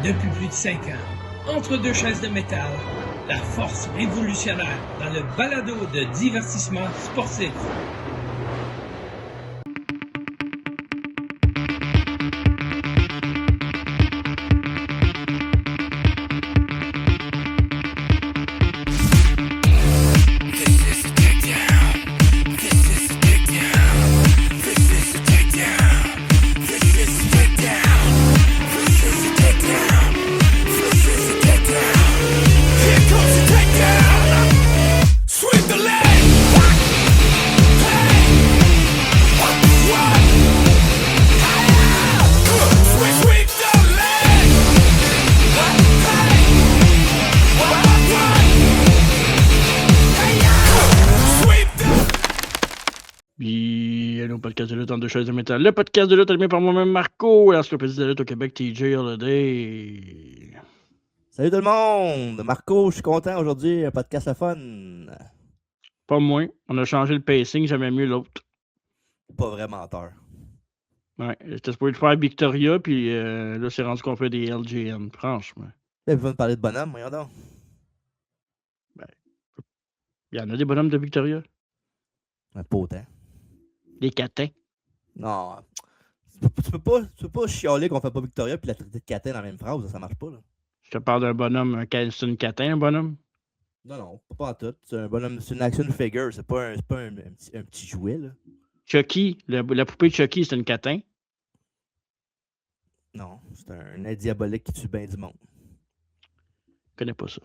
depuis plus de 5 ans. Entre deux chaises de métal, la force révolutionnaire dans le balado de divertissement sportif. Podcast de lutte en deux chaises de métal. Le podcast de lutte animé par moi-même, Marco, et l'encyclopédie de lutte au Québec, TJ Holiday. Salut tout le monde! Marco, je suis content aujourd'hui, un podcast le fun. Pas moins. On a changé le pacing, j'aimais mieux l'autre. Pas vraiment menteur. Ouais, j'étais supposé de faire Victoria, puis là, c'est rendu qu'on fait des LGN, franchement. Vous besoin de parler de bonhomme, voyons donc. Ben, il y en a des bonhommes de Victoria. Pas autant. Des catins. Non. Tu peux pas chialer qu'on fait pas Victoria puis la traiter de catin dans la même phrase, ça marche pas, là. Je te parle d'un bonhomme, c'est une catin, un bonhomme? Non, pas en tout. C'est un bonhomme, c'est une action figure, c'est pas un petit jouet, là. Chucky, la poupée de Chucky, c'est une catin? Non, c'est un aide diabolique qui tue bien du monde. Je connais pas ça.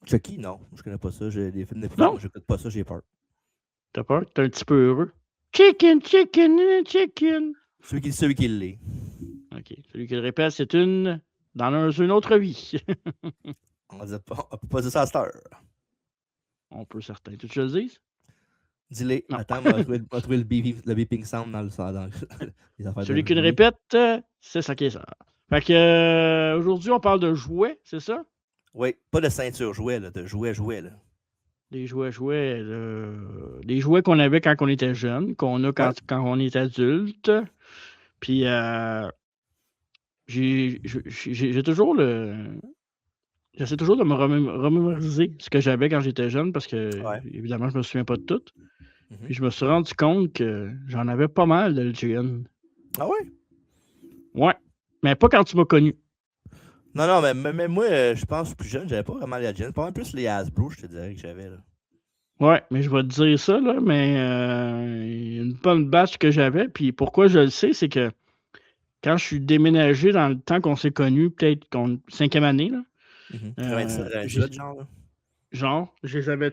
Chucky, non, je connais pas ça. J'ai des films d'épouvante, mais j'écoute pas ça, j'ai peur. T'as peur? T'es un petit peu heureux? Chicken, chicken, chicken. Celui qui l'est. OK. Celui qui le répète, c'est une une autre vie. On peut pas dire ça à cette heure. On peut certains. Tu te le dises? Dis-le. Attends, on va trouver le beeping sound dans les affaires. Celui qui le répète, c'est ça qui est ça. Fait que aujourd'hui, on parle de jouets, c'est ça? Oui, pas de ceinture jouet, là, de jouets, là. Des jouets, des jouets qu'on avait quand on était jeune, qu'on a quand on est adulte. Puis j'ai toujours j'essaie toujours de me remémoriser ce que j'avais quand j'étais jeune parce que, évidemment, je me souviens pas de tout. Puis je me suis rendu compte que j'en avais pas mal de LGN. Ah ouais? Ouais, mais pas quand tu m'as connu. Non, mais moi, je pense plus jeune, j'avais pas vraiment les LGN. Pas mal plus les Hasbro, je te dirais que j'avais, là. Ouais, mais je vais te dire ça, là, mais une bonne batch que j'avais. Puis pourquoi je le sais, c'est que quand je suis déménagé dans le temps qu'on s'est connus, peut-être 5e année, là. Genre, je les avais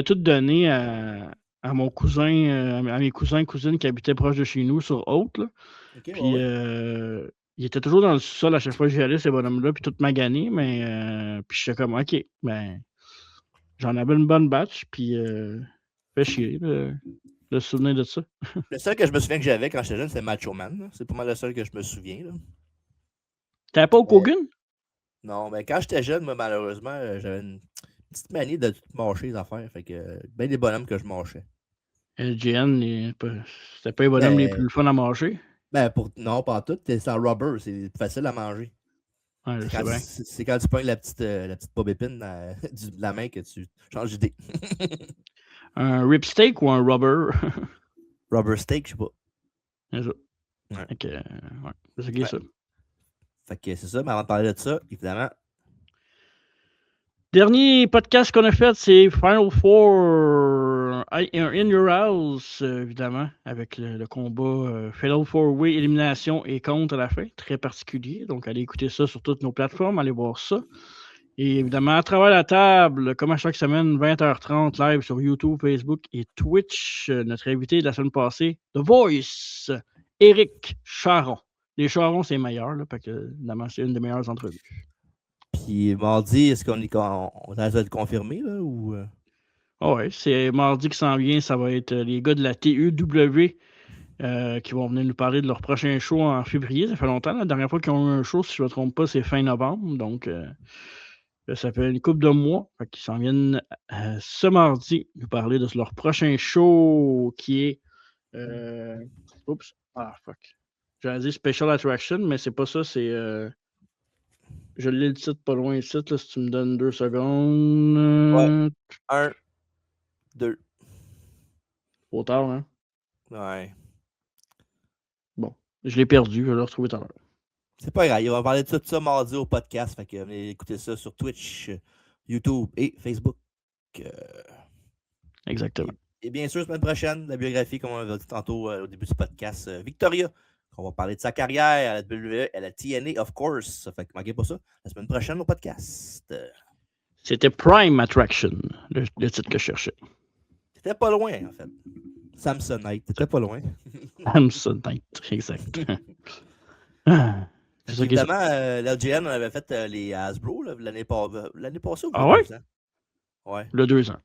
toutes données à mon cousin, à mes cousins et cousines qui habitaient proche de chez nous sur Haute, là. Okay, puis il était toujours dans le sol à chaque fois que j'y allais, ces bonhommes-là, puis tout magané, mais puis j'étais comme, OK, ben, j'en avais une bonne batch, puis fait chier, le souvenir de ça. Le seul que je me souviens que j'avais quand j'étais jeune, c'est Macho Man, là. C'est pas mal le seul que je me souviens, là. T'avais pas au Kogan? Non, mais quand j'étais jeune, moi, malheureusement, j'avais une petite manie de tout mâcher les affaires. Fait que ben des bonhommes que je mâchais. LGN, c'était pas les bonhommes les plus fun à manger? Ben, non, pas tout. C'est en rubber, c'est facile à manger. Ouais, c'est quand tu pognes la petite bobépine de la main que tu changes d'idée. Un ripsteak ou un rubber? Rubber steak, je sais pas. C'est ça. Ouais. Fait que, c'est ça qui est ça. Fait que c'est ça, mais avant de parler de ça, évidemment. Dernier podcast qu'on a fait, c'est Final Four in Your House, évidemment, avec le combat Fatal 4-Way, élimination et contre à la fin. Très particulier. Donc, allez écouter ça sur toutes nos plateformes, allez voir ça. Et évidemment, à travers la table, comme à chaque semaine, 20h30, live sur YouTube, Facebook et Twitch. Notre invité de la semaine passée, The Voice, Éric Charon. Les Charons, c'est meilleur, là, parce que évidemment, c'est une des meilleures entrevues. Puis mardi, est-ce qu'on a de confirmer, là, ou... Oui, c'est mardi qui s'en vient. Ça va être les gars de la TEW qui vont venir nous parler de leur prochain show en février. Ça fait longtemps. La dernière fois qu'ils ont eu un show, si je ne me trompe pas, c'est fin novembre. Donc, ça fait une couple de mois. Ils s'en viennent ce mardi nous parler de leur prochain show qui est... Oups. Ah, fuck. J'allais dire Special Attraction, mais c'est pas ça, c'est... Je l'ai le titre pas loin ici, là, si tu me donnes 2 secondes. Ouais. 1, 2. Trop tard, hein? Ouais. Bon, je l'ai perdu, je vais le retrouver tout à l'heure. C'est pas grave, on va parler de tout ça mardi au podcast. Fait que venez écouter ça sur Twitch, YouTube et Facebook. Exactement. Et bien sûr, semaine prochaine, la biographie, comme on l'a dit tantôt au début du podcast, Victoria. On va parler de sa carrière à la WWE, à la TNA, of course. Fait que manquez pas ça. La semaine prochaine au podcast. C'était Prime Attraction, le titre que je cherchais. T'étais pas loin, en fait. Samsonite, t'étais pas loin. Samsonite, exact. C'est ça qui est Évidemment, l'LGN, on avait fait les Hasbro l'année passée ou Ah ouais? 2 ans? Ouais. Le 2 ans.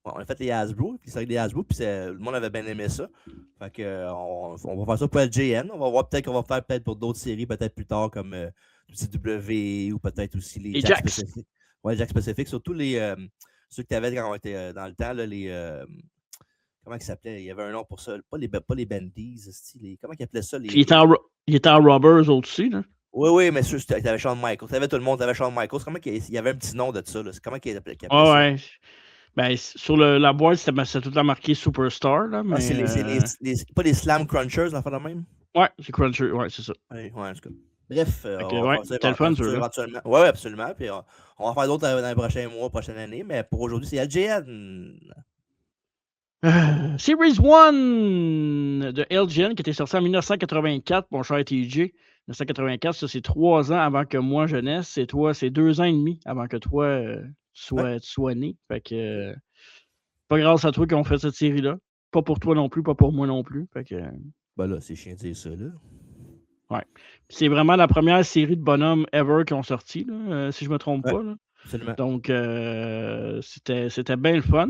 Ouais, on a fait les Hasbro, puis c'est avec des Hasbro, puis le monde avait bien aimé ça. Fait que on va faire ça pour LGN. On va voir peut-être qu'on va faire peut-être pour d'autres séries, peut-être plus tard, comme CW ou peut-être aussi les Jack spécifiques. Ouais, les Jack spécifiques, surtout ceux que tu avais quand on était dans le temps, là, comment ils s'appelaient? Il y avait un nom pour ça. Pas les Bandies, comment ils appelaient ça? Il était en Robbers aussi, là. Oui, mais tu avais Shawn Michaels. Tu avais tout le monde, tu avais Shawn Michaels. Comment il y avait un petit nom de ça? Là? Comment il appelait Ah ça? ouais. Ben, sur la boîte, c'était tout le temps marqué Superstar, là, mais... c'est pas les Slam Crunchers, l'enfant de même? Ouais, c'est Cruncher, ouais, c'est ça. Ouais, en tout cas. Bref, on va faire ça éventuellement. Oui, absolument. Puis on va faire d'autres dans les prochains mois, prochaine année. Mais pour aujourd'hui, c'est LGN. Series 1 de LGN qui était sorti en 1984, mon cher TJ. 1984, ça c'est 3 ans avant que moi je naisse. Et toi, c'est 2 ans et demi avant que toi tu sois né. Fait que pas grâce à toi qu'on fait cette série-là. Pas pour toi non plus, pas pour moi non plus. Fait que, ben là, c'est chiant de dire ça, là. Ouais. C'est vraiment la première série de bonhommes ever qui ont sorti, là, si je me trompe pas. Là. Absolument. Donc, c'était bien le fun.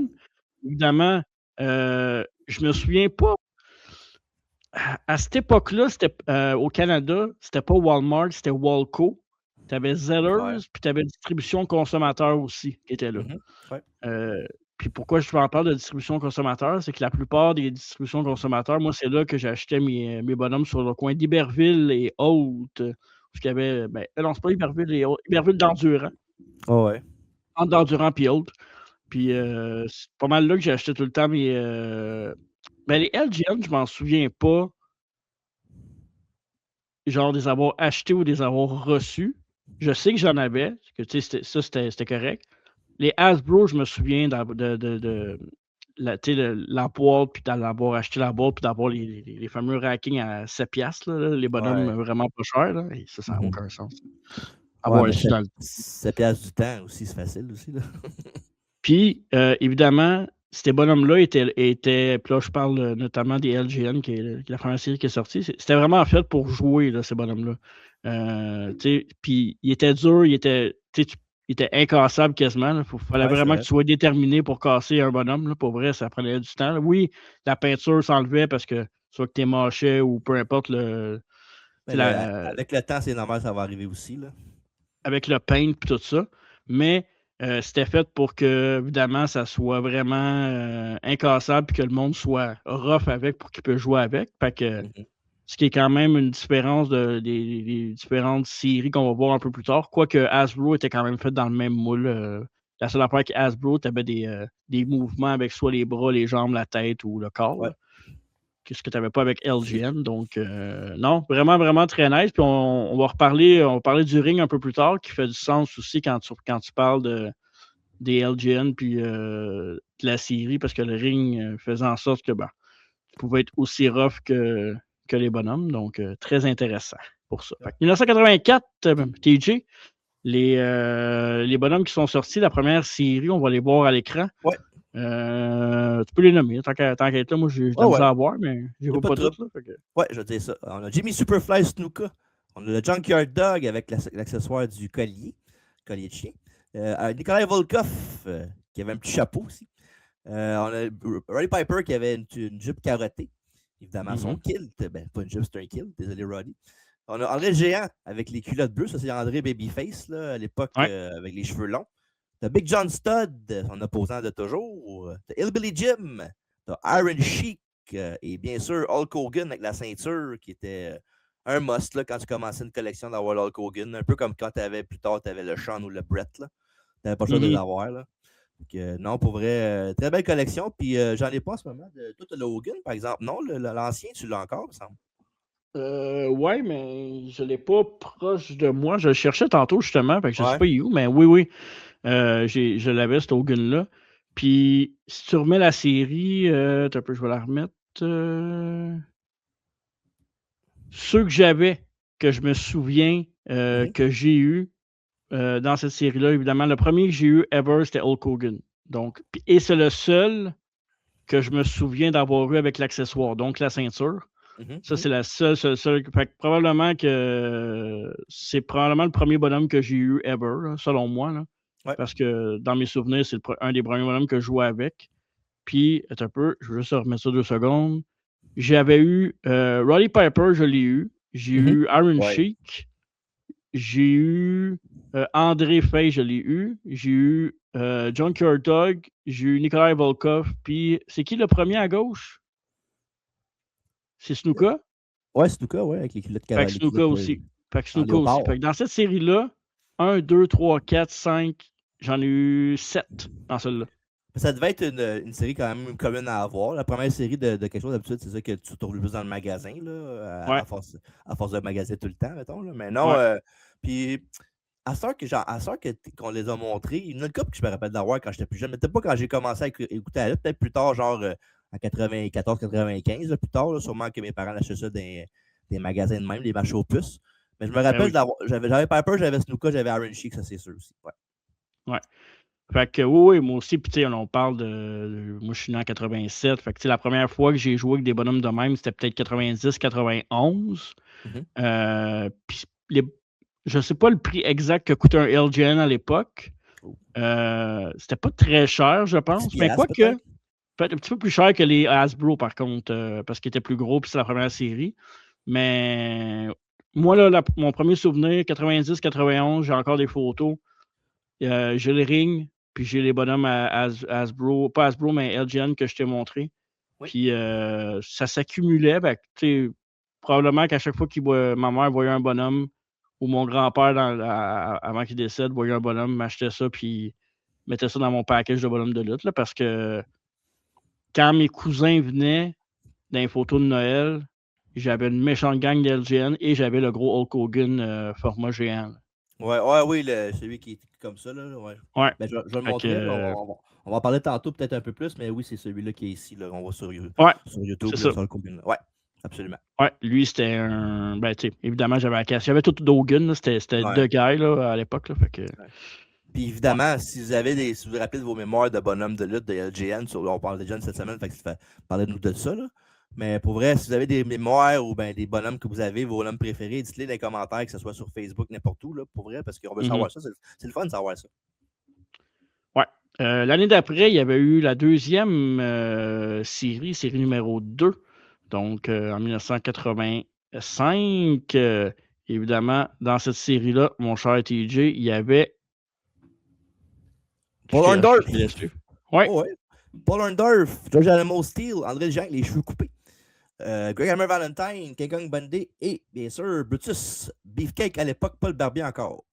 Évidemment, je me souviens pas. À cette époque-là, au Canada, c'était pas Walmart, c'était Walco. Tu avais Zellers, puis tu avais Distribution Consommateur aussi qui était là. Puis pourquoi je en parle de distribution consommateur, c'est que la plupart des distributions consommateurs, moi, c'est là que j'achetais mes bonhommes sur le coin d'Iberville et Haute. Parce qu'il y avait. Non, c'est pas Iberville et Haute. Iberville d'Endurant. Oh ouais. Entre d'Endurant et Haute. Puis c'est pas mal là que j'ai acheté tout le temps mes. Les LGN, je m'en souviens pas. Genre des avoir achetés ou des avoir reçus. Je sais que j'en avais. Que, c'était correct. Les Hasbro, je me souviens de la boîte, puis d'avoir acheté la boîte, puis d'avoir les fameux rackings à 7$, là, les bonhommes vraiment pas chers. Là, et ça n'a aucun sens. Avoir acheté dans le 7$ du temps aussi, c'est facile aussi. Là. Puis, évidemment, ces bonhommes-là étaient. Puis là, je parle notamment des LGN, qui est la première série qui est sortie. C'était vraiment fait pour jouer, là, ces bonhommes-là. Puis, il était dur, il était incassable quasiment. Il fallait vraiment que tu sois déterminé pour casser un bonhomme. Là. Pour vrai, ça prenait du temps. Là. Oui, la peinture s'enlevait parce que soit que tu mâchais ou peu importe avec le temps, c'est normal, ça va arriver aussi. Là. Avec le paint et tout ça. Mais c'était fait pour que, évidemment, ça soit vraiment incassable et que le monde soit rough avec pour qu'il puisse jouer avec. Fait que, ce qui est quand même une différence des différentes séries qu'on va voir un peu plus tard. Quoique Hasbro était quand même fait dans le même moule. La seule affaire avec Hasbro, tu avais des mouvements avec soit les bras, les jambes, la tête ou le corps. Ouais. Ce que tu n'avais pas avec LGN. Donc, non, vraiment, vraiment très nice. Puis on va parler du ring un peu plus tard, qui fait du sens aussi quand tu parles des LGN puis de la série, parce que le ring faisait en sorte que tu pouvais être aussi rough que les bonhommes. Donc, très intéressant pour ça. Fait que 1984, TJ, les bonhommes qui sont sortis, la première série, on va les voir à l'écran. Ouais. Tu peux les nommer. Tant qu'à être là, moi, j'ai ça à voir, mais je ne vois pas tout. Ouais, je vais te dire ça. On a Jimmy Superfly Snuka. On a le Junkyard Dog avec l'accessoire du collier de chien. Nikolai Volkov, qui avait un petit chapeau aussi. On a Roddy Piper qui avait une jupe carottée. Évidemment, son kilt. Pas une jupe, c'est un kilt. Désolé, Roddy. On a André le Géant avec les culottes bleues. Ça, c'est André Babyface là, à l'époque avec les cheveux longs. T'as Big John Studd, son opposant de toujours. T'as Hillbilly Jim. T'as Iron Sheik et bien sûr Hulk Hogan avec la ceinture qui était un must là, quand tu commençais une collection d'avoir Hulk Hogan, un peu comme quand plus tard tu avais le Shawn ou le Brett. Tu n'avais pas le choix de les avoir. Là. Donc, non, pour vrai, très belle collection. Puis j'en ai pas en ce moment. Toi, tu as le Hogan, par exemple. Non, l'ancien, tu l'as encore, me semble. Ouais, mais je l'ai pas proche de moi. Je le cherchais tantôt, justement. Fait que je sais Ouais. pas où, mais oui. Je l'avais, cet Hogan-là. Puis, si tu remets la série, attends un peu, je vais la remettre. Ceux que j'avais, que je me souviens que j'ai eu dans cette série-là, évidemment, le premier que j'ai eu ever, c'était Hulk Hogan. Donc, et c'est le seul que je me souviens d'avoir eu avec l'accessoire, donc la ceinture. Ça, c'est la seule. Fait que probablement que c'est probablement le premier bonhomme que j'ai eu ever, là, selon moi. Là. Ouais. Parce que dans mes souvenirs, c'est un des premiers bonhommes que je jouais avec. Puis, attends un peu, je vais juste remettre ça 2 secondes. J'avais eu Roddy Piper, je l'ai eu. J'ai eu Iron Sheik. J'ai eu André Faye, je l'ai eu. J'ai eu Junkyard Dog. J'ai eu Nikolai Volkov. Puis, c'est qui le premier à gauche? C'est Snuka? Ouais, Snuka, ouais, avec les culottes Fait que Snuka aussi. Fait que dans cette série-là, 1, 2, 3, 4, 5, j'en ai eu 7 dans celle-là. Ça devait être une série quand même commune à avoir. La première série de quelque chose, d'habitude, c'est ça que tu trouves le plus dans le magasin, là, à force de magasiner tout le temps, mettons. Là. Mais non, puis à ce temps qu'on les a montrés, il y en a une couple que je me rappelle d'avoir quand j'étais plus jeune, mais peut-être pas quand j'ai commencé à écouter à la lutte, peut-être plus tard, genre en 94-95, plus tard, là, sûrement que mes parents achetaient ça des magasins de même, des marchés aux puces. Mais je me rappelle d'avoir. J'avais Piper, j'avais Snuka, j'avais Iron Sheik, ça c'est sûr aussi. Ouais. Fait que oui, moi aussi, puis on parle de. Moi, je suis né en 87. Fait que la première fois que j'ai joué avec des bonhommes de même, c'était peut-être 90, 91. Puis je sais pas le prix exact que coûtait un LJN à l'époque. C'était pas très cher, je pense. Mais quoi que. Peut-être un petit peu plus cher que les Hasbro, par contre, parce qu'ils étaient plus gros, puis c'est la première série. Mais moi, là, mon premier souvenir, 90-91, j'ai encore des photos. J'ai les rings, puis j'ai les bonhommes à Hasbro, pas Hasbro, mais LGN que je t'ai montré. Oui. Puis ça s'accumulait. Probablement qu'à chaque fois que ma mère voyait un bonhomme, ou mon grand-père, avant qu'il décède, voyait un bonhomme, m'achetait ça, puis mettait ça dans mon package de bonhomme de lutte, là, parce que quand mes cousins venaient dans les photos de Noël, j'avais une méchante gang d'LGN et j'avais le gros Hulk Hogan format géant. Oui, celui qui est comme ça. Là, ouais. Ben, je vais le montrer. On va en parler tantôt peut-être un peu plus, mais oui, c'est celui-là qui est ici. Là, on va sur YouTube. Sur Hulk Hogan. Oui, absolument. Oui, lui, c'était un. Ben, tu sais, évidemment, j'avais tout d'Hogan. C'était deux gars là, à l'époque. Là, fait que... Puis évidemment, si vous vous rappelez de vos mémoires de bonhomme de lutte de LGN, on parle de LGN cette semaine, fait que parlez-nous de ça. Là. Mais pour vrai, si vous avez des mémoires ou ben, des bonhommes que vous avez, vos bonhommes préférés, dites-les dans les commentaires, que ce soit sur Facebook, n'importe où, là, pour vrai, parce qu'on veut savoir ça. C'est le fun de savoir ça. Ouais. L'année d'après, il y avait eu la deuxième série numéro 2. Donc, en 1985, évidemment, dans cette série-là, mon cher TJ, il y avait Paul Orndorff. Oui. Oh, ouais. Paul Orndorff, George Alamo Steele, André Jean, les cheveux coupés. Greg Hammer Valentine, King Kong Bundy et bien sûr Brutus Beefcake à l'époque, pas le barbier encore.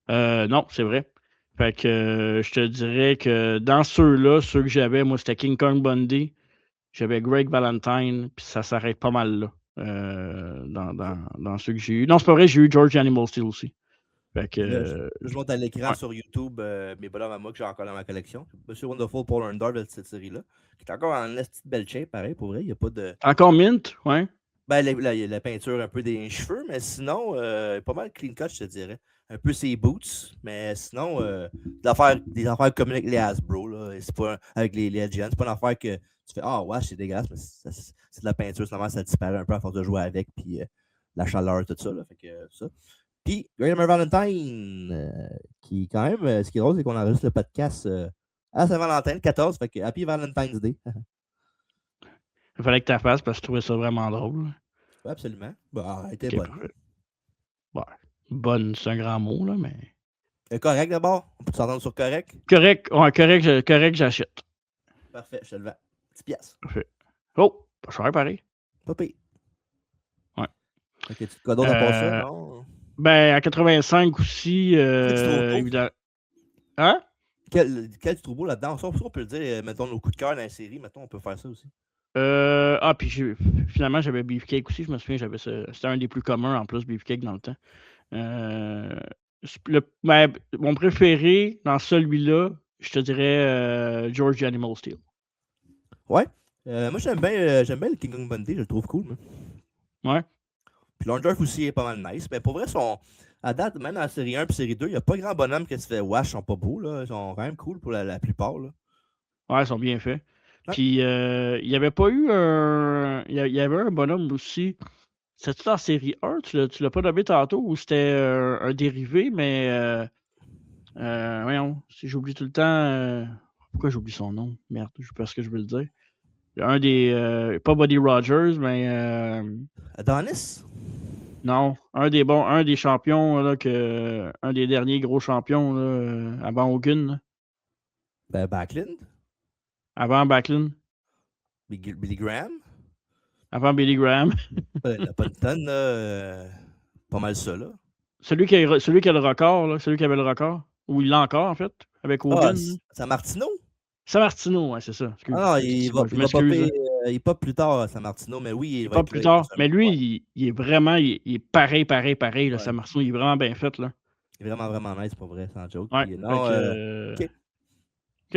Non, c'est vrai. Fait que je te dirais que dans ceux-là, ceux que j'avais, moi, c'était King Kong Bundy, j'avais Greg Valentine, puis ça s'arrête pas mal là. Dans ceux que j'ai eu. Non, c'est pas vrai, j'ai eu George Animal Steel aussi. Fait que, je monte à l'écran sur YouTube mes bonhommes à moi que j'ai encore dans ma collection. Monsieur Wonderful Paul Orndorff de cette série-là. Qui est encore en petite belle shape, pareil, pour vrai. Il n'y a pas de. Encore mint, ouais. Ben, il y a la peinture un peu des cheveux, mais sinon, pas mal clean cut, je te dirais. Un peu ses boots, mais sinon, des affaires comme avec les Hasbro, là. C'est pas avec les Legends. C'est pas une affaire que tu fais ouais, c'est dégueulasse, mais c'est de la peinture, seulement ça disparaît un peu à force de jouer avec, puis la chaleur, tout ça. Là, fait que ça. Puis, Greg Hammer Valentine, qui quand même, ce qui est drôle, c'est qu'on enregistre le podcast à Saint-Valentin, le 14, fait que Happy Valentine's Day. Il fallait que tu la fasses parce que je trouvais ça vraiment drôle. Oui, absolument. Bon, elle était bonne. Ouais. Bonne, c'est un grand mot, là, mais. Correct d'abord? On peut s'entendre sur correct? Correct, ouais, correct, j'achète. Parfait, je te le vends. 10 piastres. Parfait. Oh, pas cher pareil. Pas pire. Ouais. Fait que tu quoi d'autre à part ça, non? Ben, en 85 aussi, Quel tu trouves beau? évidemment. Hein? Quel tu trouves beau là-dedans? Ça, on peut le dire, mettons nos coups de cœur dans la série, mettons, on peut faire ça aussi. Puis finalement, j'avais Beefcake aussi, je me souviens, c'était un des plus communs en plus, Beefcake dans le temps. Mon préféré dans celui-là, je te dirais George Animal Steel. Ouais. Moi, j'aime bien le King Kong Bundy, je le trouve cool. Ouais. Puis Londorf aussi est pas mal nice. Mais pour vrai, à date, même dans la série 1 et série 2, il n'y a pas grand bonhomme qui se fait wash, ils sont pas beaux. Là. Ils sont quand même cool pour la plupart. Là. Ouais, ils sont bien faits. Ouais. Puis, il n'y avait pas eu un. Il y avait un bonhomme aussi. C'était-tu dans série 1? Tu l'as pas nommé tantôt ou c'était un dérivé, mais. Voyons, si j'oublie tout le temps. Pourquoi j'oublie son nom? Merde, je sais pas ce que je veux le dire. Un des. Pas Buddy Rogers, mais. Adonis? Non, un des champions, là, un des derniers gros champions là, avant Hogan. Là. Ben, Backlund? Avant Backlund. Billy Graham? Avant Billy Graham. Il n'y a pas une tonne, là. Pas mal ça, là. Celui qui a le record, là, celui qui avait le record. Ou il l'a encore, en fait, avec Hogan. San Martino? San Martino, ouais, c'est ça. Excuse. Ah non, il pop plus tard, San Martino, mais oui, il pop plus tard. Mais lui, il est vraiment, il est pareil, là, San Martino, il est vraiment bien fait, là. Il est vraiment, vraiment nice, pour vrai, sans joke. Ouais, puis, non, OK.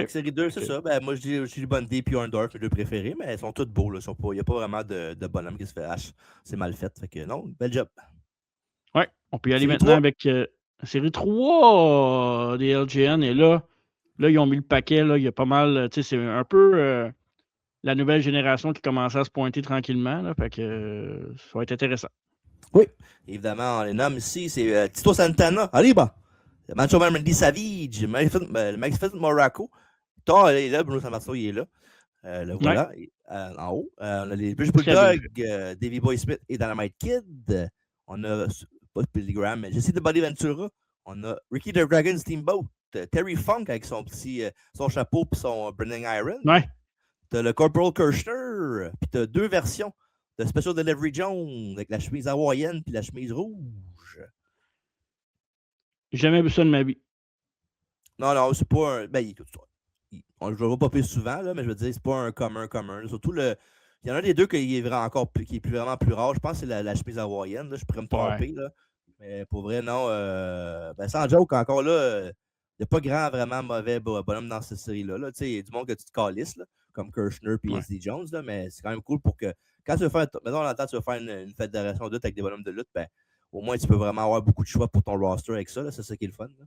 Série 2, c'est ça. Ben, moi, je dis Bundy et Orndorff, mes deux préférés, mais ils sont tous beaux. Il n'y a pas vraiment de bonhomme qui se fait hache. C'est mal fait. Fait que non, bel job. Ouais, on peut y aller Série maintenant 3. avec série 3 des LGN. Et là, ils ont mis le paquet. Là, il y a pas mal. Tu sais, c'est un peu la nouvelle génération qui commence à se pointer tranquillement. Là, fait que ça va être intéressant. Oui, évidemment, on les nomme ici. C'est Tito Santana. Allez, bah! Le Macho Man Randy Savage. Le Magnificent Morocco. Thor, il est là. Bruno Sammartino, il est là. Le voilà, en haut. On a les British Bulldog, Davey Boy Smith et Dynamite Kid. On a, pas Billy Graham, mais Jesse the Body Ventura. On a Ricky the Dragon Steamboat. Terry Funk avec son chapeau et son Burning Iron. Ouais. T'as le Corporal Kirchner. Puis t'as deux versions de Special Delivery Jones avec la chemise hawaïenne puis la chemise rouge. J'ai jamais vu ça de ma vie. Non, c'est pas un. Ben, on le voit pas plus souvent, là, mais je veux dire, c'est pas un commun. Surtout il y en a un des deux qui est vraiment plus rare. Je pense que c'est la chemise hawaïenne. Là, je pourrais me tromper. Là. Mais pour vrai, non. Sans joke, encore là, il n'y a pas vraiment mauvais bonhomme dans cette série-là. Là. Il y a du monde que tu te calisses, là, comme Kirchner et S.D. Jones, là, mais c'est quand même cool pour que quand tu veux faire, maintenant, on entend tu veux faire une fédération de lutte avec des bonhommes de lutte, ben, au moins tu peux vraiment avoir beaucoup de choix pour ton roster avec ça. Là. C'est ça qui est le fun. Là.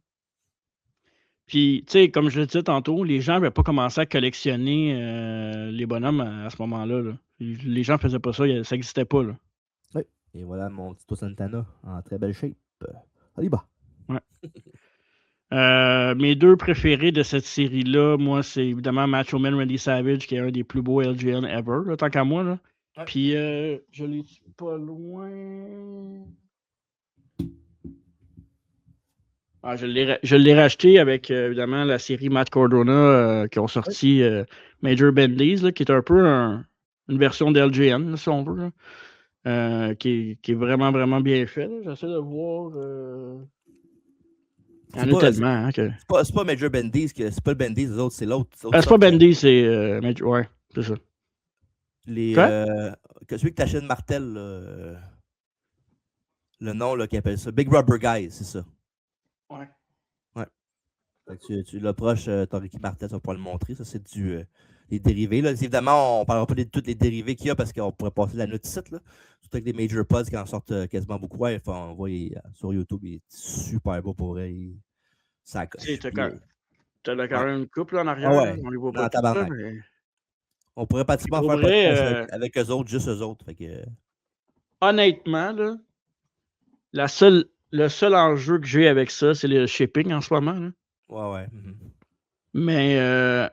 Puis, tu sais, comme je le disais tantôt, les gens n'avaient pas commencé à collectionner les bonhommes à ce moment-là. Là. Les gens ne faisaient pas ça, ça n'existait pas. Là. Oui. Et voilà mon Tito Santana en très belle shape. Allez, bah. Ouais. Mes deux préférés de cette série-là, moi, c'est évidemment Macho Man Randy Savage, qui est un des plus beaux LGN ever, là, tant qu'à moi. Là. Ouais. Puis, je l'ai pas loin. Ah, je l'ai racheté avec, évidemment, la série Matt Cardona qui ont sorti Major Bendy's, là, qui est un peu une version d'LGN, si on veut, qui est vraiment, vraiment bien fait. Là. J'essaie de voir... Il y en a tellement. Hein, c'est pas Major Bendy's, c'est pas le Bendy's, les autres, c'est l'autre. C'est pas Bendy's, c'est Major. Ouais, c'est ça. Celui que t'achètes Martel, le nom qui appelle ça. Big Rubber Guy, c'est ça. Ouais. Tu l'approches, ton Ricky Martel, tu vas pouvoir le montrer. Ça, c'est les dérivés. Là. Évidemment, on ne parlera pas de tous les dérivés qu'il y a parce qu'on pourrait passer la note site. Là. Surtout avec des Major Pods qui en sortent quasiment beaucoup. Ouais, on voit sur YouTube, il est super beau pour vrai. Ça coche. T'as quand même une couple là, en arrière. Ouais. On les voit pas tous, là, mais... On pourrait pratiquement faire vrai, avec eux autres, juste eux autres. Fait que... Honnêtement, là, le seul enjeu que j'ai avec ça, c'est le shipping en ce moment. Là. Ouais. Mais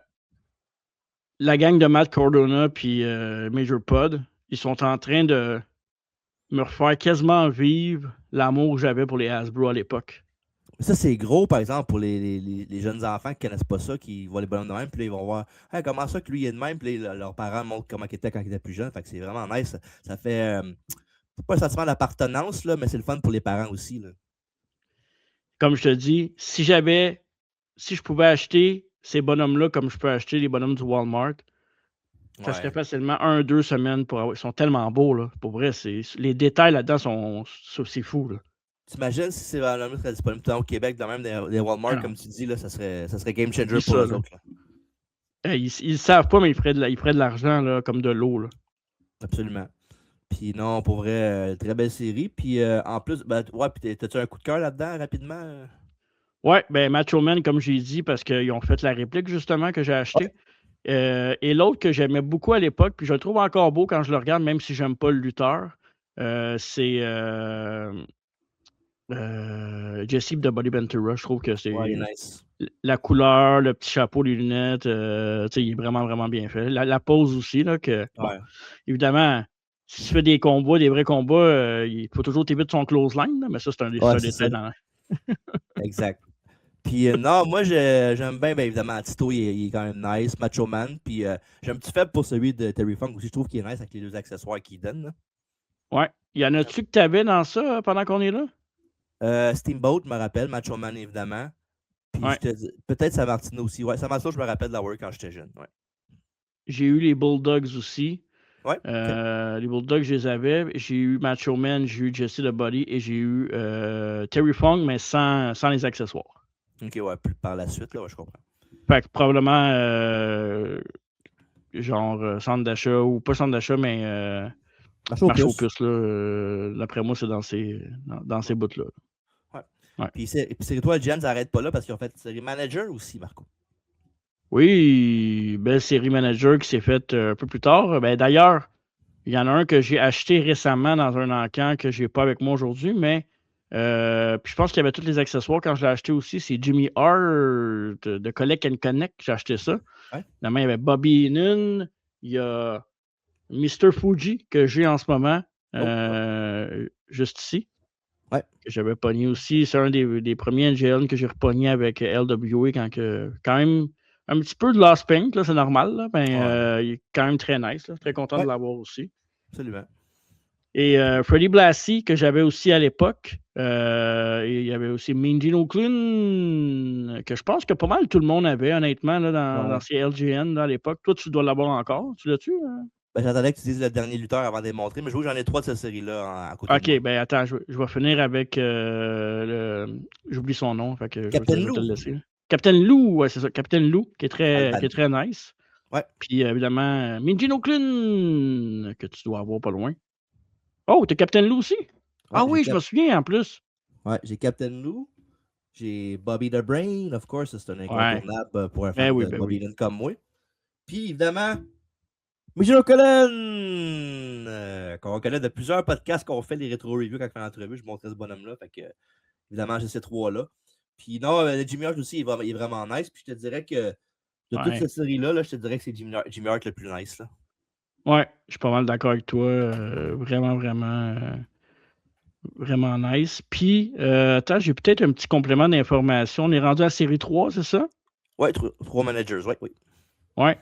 la gang de Matt Cardona puis Major Pod, ils sont en train de me refaire quasiment vivre l'amour que j'avais pour les Hasbro à l'époque. Ça, c'est gros, par exemple, pour les jeunes enfants qui ne connaissent pas ça, qui voient les bonhommes de même, puis là, ils vont voir hey, comment ça que lui est de même, puis là, leurs parents montrent comment il était quand il était plus jeune. Fait que c'est vraiment nice. Ça fait pas un sentiment d'appartenance, là, mais c'est le fun pour les parents aussi. Là. Comme je te dis, si je pouvais acheter ces bonhommes-là comme je peux acheter les bonhommes du Walmart, ça serait facilement 1-2 semaines pour avoir. Ils sont tellement beaux, là. Pour vrai, les détails là-dedans c'est fou, là. T'imagines si c'est vraiment serait disponible tout au Québec, dans même des Walmart, comme tu dis, là, ça serait game changer pour eux autres. Là. Ils ne savent pas, mais ils feraient de l'argent là, comme de l'eau. Là. Absolument. Puis non, pour vrai, très belle série. Puis en plus, puis t'as-tu un coup de cœur là-dedans, rapidement? Ouais, ben Macho Man, comme j'ai dit, parce qu'ils ont fait la réplique, justement, que j'ai acheté. Ouais. Et l'autre que j'aimais beaucoup à l'époque, puis je le trouve encore beau quand je le regarde, même si j'aime pas le lutteur, c'est Jesse de Body Ventura. Je trouve que c'est nice. La couleur, le petit chapeau, les lunettes, il est vraiment, vraiment bien fait. La pose aussi, là, évidemment, si tu fais des combats, des vrais combats, il faut toujours t'éviter son close line, là, mais ça, c'est un détail dans Exact. Puis non, moi j'aime bien, évidemment, Tito, il est quand même nice, Macho Man. Puis j'ai un petit faible pour celui de Terry Funk aussi, je trouve qu'il est nice avec les deux accessoires qu'il donne. Là. Ouais. Y en a-tu que tu avais dans ça pendant qu'on est là? Steamboat, je me rappelle, Macho Man, évidemment. Puis peut-être Sammartino aussi. Ouais, Sammartino, je me rappelle de l'avoir quand j'étais jeune. Ouais. J'ai eu les Bulldogs aussi. Ouais. Les Bulldogs, je les avais. J'ai eu Macho Man, j'ai eu Jesse the Body et j'ai eu Terry Funk, mais sans les accessoires. Ok, ouais, plus par la suite, là, je comprends. Fait que probablement centre d'achat, ou pas centre d'achat, mais marche aux puces, là. D'après moi, c'est dans ces bouts-là. Ouais. Puis c'est toi, Jen, ça n'arrête pas là parce qu'ils ont fait une série manager aussi, Marco. Oui, belle série manager qui s'est faite un peu plus tard. Ben, d'ailleurs, il y en a un que j'ai acheté récemment dans un encan que je n'ai pas avec moi aujourd'hui, mais puis je pense qu'il y avait tous les accessoires quand je l'ai acheté aussi. C'est Jimmy Hart de Collect and Connect. J'ai acheté ça. Ouais. Finalement, il y avait Bobby Heenan. Il y a Mr. Fuji que j'ai en ce moment, juste ici. Ouais. Que j'avais pogné aussi. C'est un des premiers NGL que j'ai repogné avec LWA quand même un petit peu de Lost Paint, là, c'est normal. Là, ben, il est quand même très nice. Là, très content de l'avoir aussi. Absolument. Et Freddie Blassie, que j'avais aussi à l'époque. Et il y avait aussi Mean Gene Okerlund, que je pense que pas mal tout le monde avait, honnêtement, là, dans ces LGN là, à l'époque. Toi, tu dois l'avoir encore. Tu l'as-tu? Ben, j'attendais que tu dises le dernier lutteur avant de les montrer, mais je vois que j'en ai 3 de cette série-là à côté de moi. OK, ben attends, je vais finir avec j'oublie son nom, fait que Captain je vais Lou. te le laisser. Captain Lou, ouais, c'est ça. Captain Lou, qui est très nice. Ouais. Puis évidemment, Minjin Okerlund, que tu dois avoir pas loin. Oh, t'es Captain Lou aussi? Ouais, oui, je me souviens en plus. Ouais, j'ai Captain Lou. J'ai Bobby the Brain, of course, c'est un incontournable pour un fan de Bobby Lynn comme moi. Puis évidemment, Michel Cullen, qu'on connaît de plusieurs podcasts qu'on fait les rétro-reviews quand on fait l'entrevue. Je montrais ce bonhomme-là. Fait que, évidemment, j'ai ces 3-là. Puis non, Jimmy Hart aussi, il est vraiment nice. Puis je te dirais que de toute cette série-là, je te dirais que c'est Jimmy Hart le plus nice. Là. Ouais, je suis pas mal d'accord avec toi. Vraiment, vraiment nice. Puis, attends, j'ai peut-être un petit complément d'information. On est rendu à série 3, c'est ça? Ouais, 3 managers, oui. Ouais.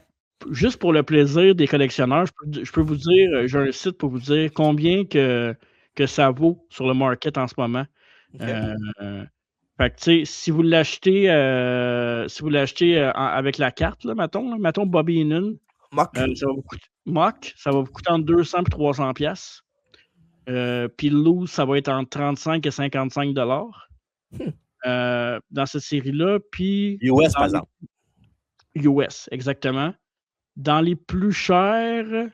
Juste pour le plaisir des collectionneurs, je peux vous dire, j'ai un site pour vous dire combien que ça vaut sur le market en ce moment. Okay. Fait que, tu sais, si vous l'achetez avec la carte, là, mettons Bobby Heenan, ça va vous coûter entre 200 et 300 pièces. Puis Loose, ça va être entre 35 et 55 $. Dans cette série-là. Puis US, par exemple. US, exactement. Dans les plus chers,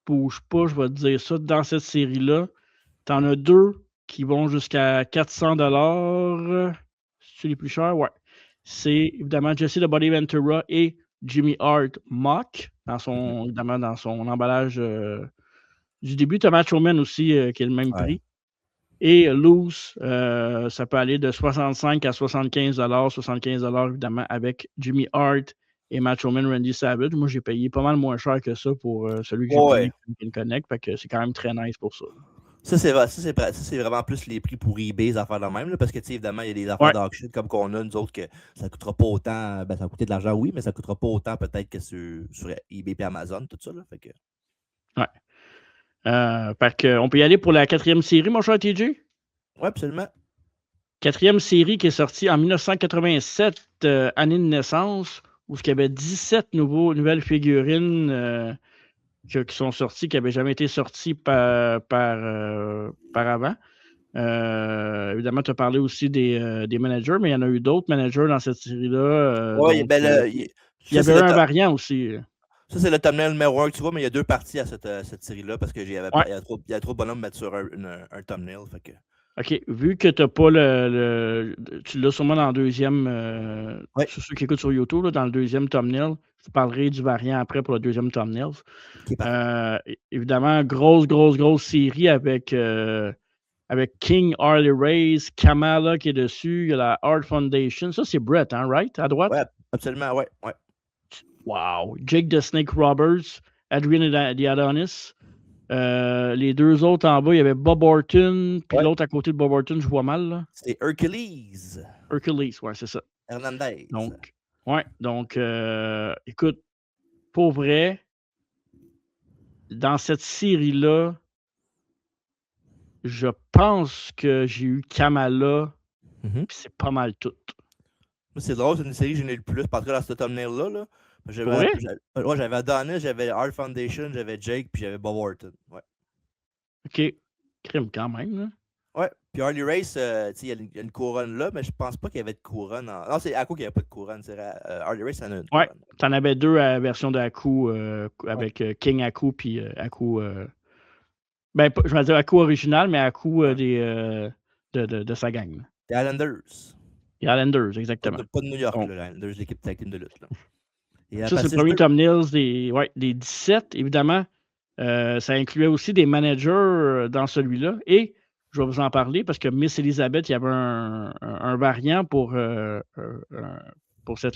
bouge pas, je vais te dire ça, dans cette série-là, t'en as 2 qui vont jusqu'à 400 $. C'est les plus chers? Ouais. C'est évidemment Jesse the Body Ventura et Jimmy Hart Mock, évidemment dans son emballage du début. T'as Macho Man aussi, qui est le même prix. Et Loose, ça peut aller de 65 à 75 $. 75 $, évidemment, avec Jimmy Hart et Macho Man Randy Savage. Moi, j'ai payé pas mal moins cher que ça pour celui que j'ai payé Connect. Fait que c'est quand même très nice pour ça. Ça, c'est vraiment plus les prix pour eBay, les affaires de même, là, parce que, tu sais, évidemment, il y a des affaires Ouais. d'auction comme qu'on a, nous autres, que ça ne coûtera pas autant. Ben, ça va coûter de l'argent, oui, mais ça ne coûtera pas autant peut-être que sur eBay et Amazon, tout ça. Là, fait que... Ouais. Fait qu'on peut y aller pour la 4e série, mon cher TJ? Oui, absolument. 4e série qui est sortie en 1987, année de naissance, où il y avait 17 nouvelles figurines qui sont sorties, qui n'avaient jamais été sorties par avant. Évidemment, tu as parlé aussi des managers, mais il y en a eu d'autres managers dans cette série-là. Oui, Donc, ben, il y avait un variant aussi. ça, c'est le thumbnail numéro 1 que tu vois, mais il y a 2 parties à cette série-là parce qu'il y a trop de bonhommes à mettre sur un thumbnail. Fait que... OK. Vu que tu n'as pas tu l'as sûrement dans le deuxième. Sur ceux qui écoutent sur YouTube, là, dans le deuxième thumbnail. Je parlerai du variant après pour le deuxième thumbnail. Évidemment, grosse série avec King Harley Race, Kamala qui est dessus, il y a la Art Foundation. Ça, c'est Brett, hein, right? À droite? Oui, absolument, ouais. Wow. Jake the Snake Roberts, Adrian the Adonis. Les deux autres en bas, il y avait Bob Orton, puis l'autre à côté de Bob Orton, je vois mal. Là. C'est Hercules. Hercules, ouais, c'est ça. Hernandez. Donc, écoute, pour vrai, dans cette série-là, je pense que j'ai eu Kamala, puis c'est pas mal tout. C'est drôle, c'est une série que j'en ai le plus, parce que dans ce thumbnail-là, là, j'avais Adonis, j'avais Art Foundation, j'avais Jake, puis j'avais Bob Orton. Ouais. OK. Crime quand même, là. Ouais. Puis Harley Race, il y a une couronne là, mais je pense pas qu'il y avait de couronne. Non, c'est Haku qui avait pas de couronne. Harley Race, en a une couronne. T'en avais 2 à la version de Haku, avec King Haku, puis Haku... ben, je vais dire Haku original, mais Haku de sa gang. Les Islanders. Les Islanders, exactement. Pas de New York, les Islanders, l'équipe tag team de lutte. Là. Et ça, c'est le premier thumbnail des 17, évidemment. Ça incluait aussi des managers dans celui-là. Et je vais vous en parler parce que Miss Elizabeth, il y avait un variant pour cette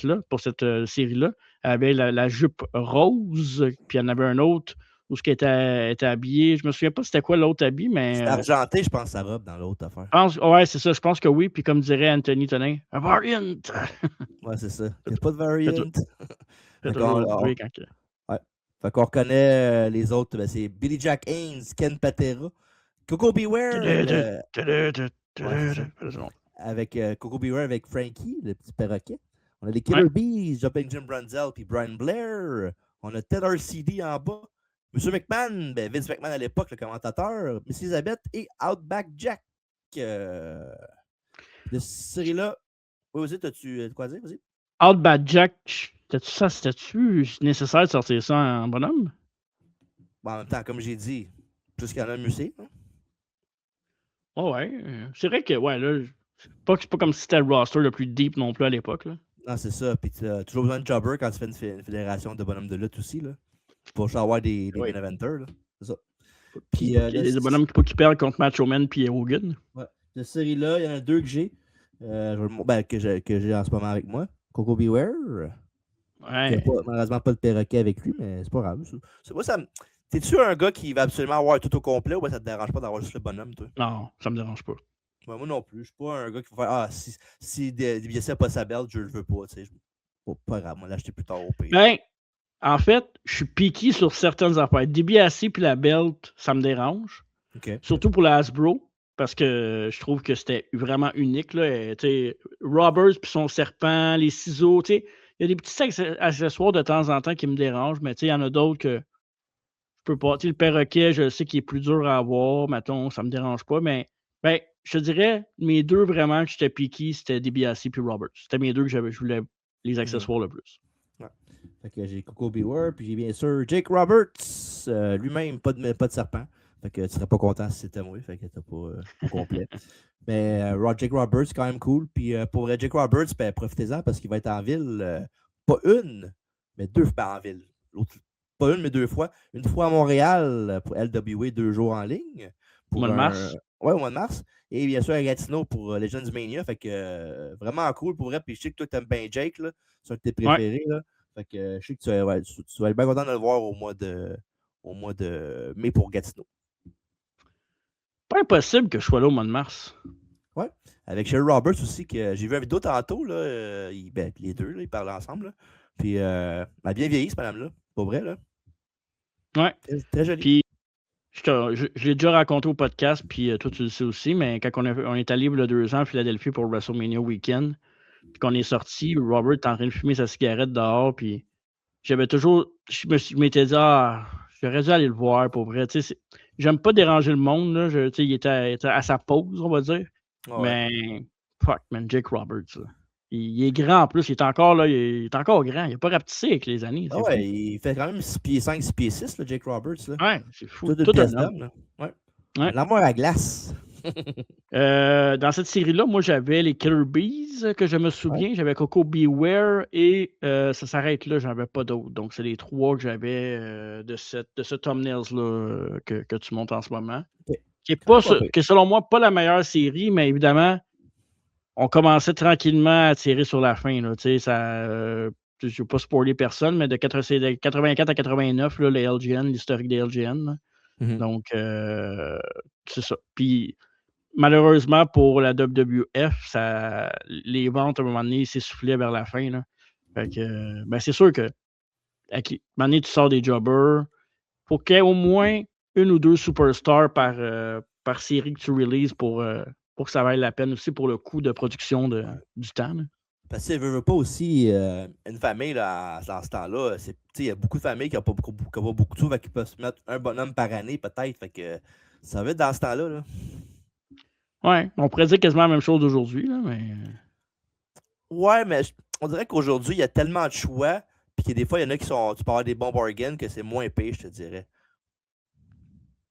série-là. Elle avait la jupe rose, puis il y en avait un autre où ce qui était habillé. Je me souviens pas c'était quoi l'autre habit, mais. C'était argenté, je pense, sa robe dans l'autre affaire. Ouais, c'est ça. Je pense que oui. Puis comme dirait Anthony Tonin, un variant. Ouais, c'est ça. Il n'y a pas de variant. Fait qu'on reconnaît les autres. Ben, c'est Billy Jack Haynes, Ken Patera, Coco Beware. Avec Coco Beware avec Frankie, le petit perroquet. On a les Killer Bees, Jumping Jim Brunzell puis Brian Blair. On a Ted RCD en bas. Monsieur McMahon, ben Vince McMahon à l'époque, le commentateur. Miss Elizabeth et Outback Jack. De cette série-là. Oui, vas-y, t'as-tu quoi dire? Vas-y. Outback Jack, c'était-tu nécessaire de sortir ça en bonhomme? Bon, en même temps, comme j'ai dit, plus qu'il y en a, mieux c'est. Hein? Oh ouais. C'est vrai que, ouais, là, c'est pas comme si c'était le roster le plus deep non plus à l'époque. Là. Non, c'est ça. Puis tu as toujours besoin de jobber quand tu fais une fédération de bonhommes de lutte aussi. Là. Pour avoir des main eventers. Là. C'est ça. Puis des bonhommes qui perdent contre Macho Man puis Hogan. Ouais. Cette série-là, il y en a 2 que j'ai. Que j'ai en ce moment avec moi. Coco Beware. Ouais. Malheureusement, pas de perroquet avec lui, mais c'est pas grave. Moi, t'es-tu un gars qui va absolument avoir tout au complet ou ça te dérange pas d'avoir juste le bonhomme, toi? Non, ça me dérange pas. Ouais, moi non plus. Je suis pas un gars qui va faire si DiBiase n'a pas sa belt, je le veux pas. Pas grave, moi l'acheter plus tard au pays. Ben, en fait, je suis piqué sur certaines affaires. DiBiase puis la belt, ça me dérange. Okay. Surtout pour la Hasbro. Parce que je trouve que c'était vraiment unique. Là. Roberts puis son serpent, les ciseaux. Il y a des petits accessoires de temps en temps qui me dérangent, mais il y en a d'autres que je peux pas. Le perroquet, je sais qu'il est plus dur à avoir. Mettons, ça me dérange pas. Mais je te dirais, mes 2 vraiment que j'étais piqué, c'était DiBiase puis Roberts. C'était mes 2 que je voulais les accessoires le plus. Ouais. Fait que j'ai Coco Beware, puis j'ai bien sûr Jake Roberts, lui-même, pas de serpent. Fait que tu serais pas content si c'était moi, fait que t'as pas au complet. Mais Jake Roberts, c'est quand même cool. Puis pour Jake Roberts, ben, profitez-en parce qu'il va être en ville, pas une, mais 2 fois en ville. Pas une, mais 2 fois. Une fois à Montréal pour LWA 2 jours en ligne. Au mois de mars. Ouais, au mois de mars. Et bien sûr à Gatineau pour Legends Mania. Fait que vraiment cool pour vrai. Puis je sais que toi, t'aimes bien Jake, là. C'est un de tes préférés. Là. Fait que je sais que tu vas être bien content de le voir au mois de mai pour Gatineau. pas impossible que je sois là au mois de mars. Ouais. Avec Sherry Roberts aussi, que j'ai vu une vidéo tantôt, là, les deux, là, ils parlent ensemble. Là. Puis, elle a bien vieilli, cette madame-là. Pas vrai, là. Ouais. Très, très jolie. Puis, je l'ai déjà raconté au podcast, puis toi, tu le sais aussi, mais quand on est allé il y a 2 ans à Philadelphie pour WrestleMania Weekend, puis qu'on est sorti, Robert était en train de fumer sa cigarette dehors, puis j'avais toujours. Je m'étais dit, j'aurais dû aller le voir pour vrai. Tu sais, j'aime pas déranger le monde, là. Tu sais, il était à sa pause, on va dire. Ah ouais. Mais, fuck, man, Jake Roberts, là. Il est grand en plus, il est encore là, il est encore grand. Il n'a pas rapetissé avec les années. Ah C'est ouais, fou. il fait quand même 6 pieds 5, 6 pieds 6, là, Jake Roberts. Là. Ouais, c'est fou. Tout une Tout un pièce homme. d'homme. Là. Ouais. Ouais. L'amour à glace. Dans cette série-là, moi, j'avais les Killer Bees, que je me souviens. Ouais. J'avais Coco Beware et ça s'arrête là, j'en avais pas d'autres. Donc, c'est les 3 que j'avais de ce thumbnails-là que tu montes en ce moment. Ok. Qui est selon moi pas la meilleure série, mais évidemment, on commençait tranquillement à tirer sur la fin. Là, je ne veux pas spoiler personne, mais de 84 à 89, là, les LGN, l'historique des LGN. Là. Mhm. Donc, c'est ça. Puis, malheureusement, pour la WWF, les ventes, à un moment donné, s'essoufflaient vers la fin. Là. Fait que, c'est sûr que, à un moment donné, tu sors des jobbers. Faut qu'il y ait au moins 1 ou 2 superstars par série que tu releases pour que ça vaille la peine aussi pour le coût de production du temps. Là. Parce que veut pas aussi une famille là, dans ce temps-là. Il y a beaucoup de familles qui n'ont pas beaucoup de sous, qui peuvent se mettre un bonhomme par année, peut-être. Fait que ça va être dans ce temps-là. Là. Ouais, on pourrait dire quasiment la même chose d'aujourd'hui, là, mais. Ouais, mais on dirait qu'aujourd'hui, il y a tellement de choix, puis que des fois, il y en a qui sont. Tu peux avoir des bons bargains que c'est moins payé, je te dirais.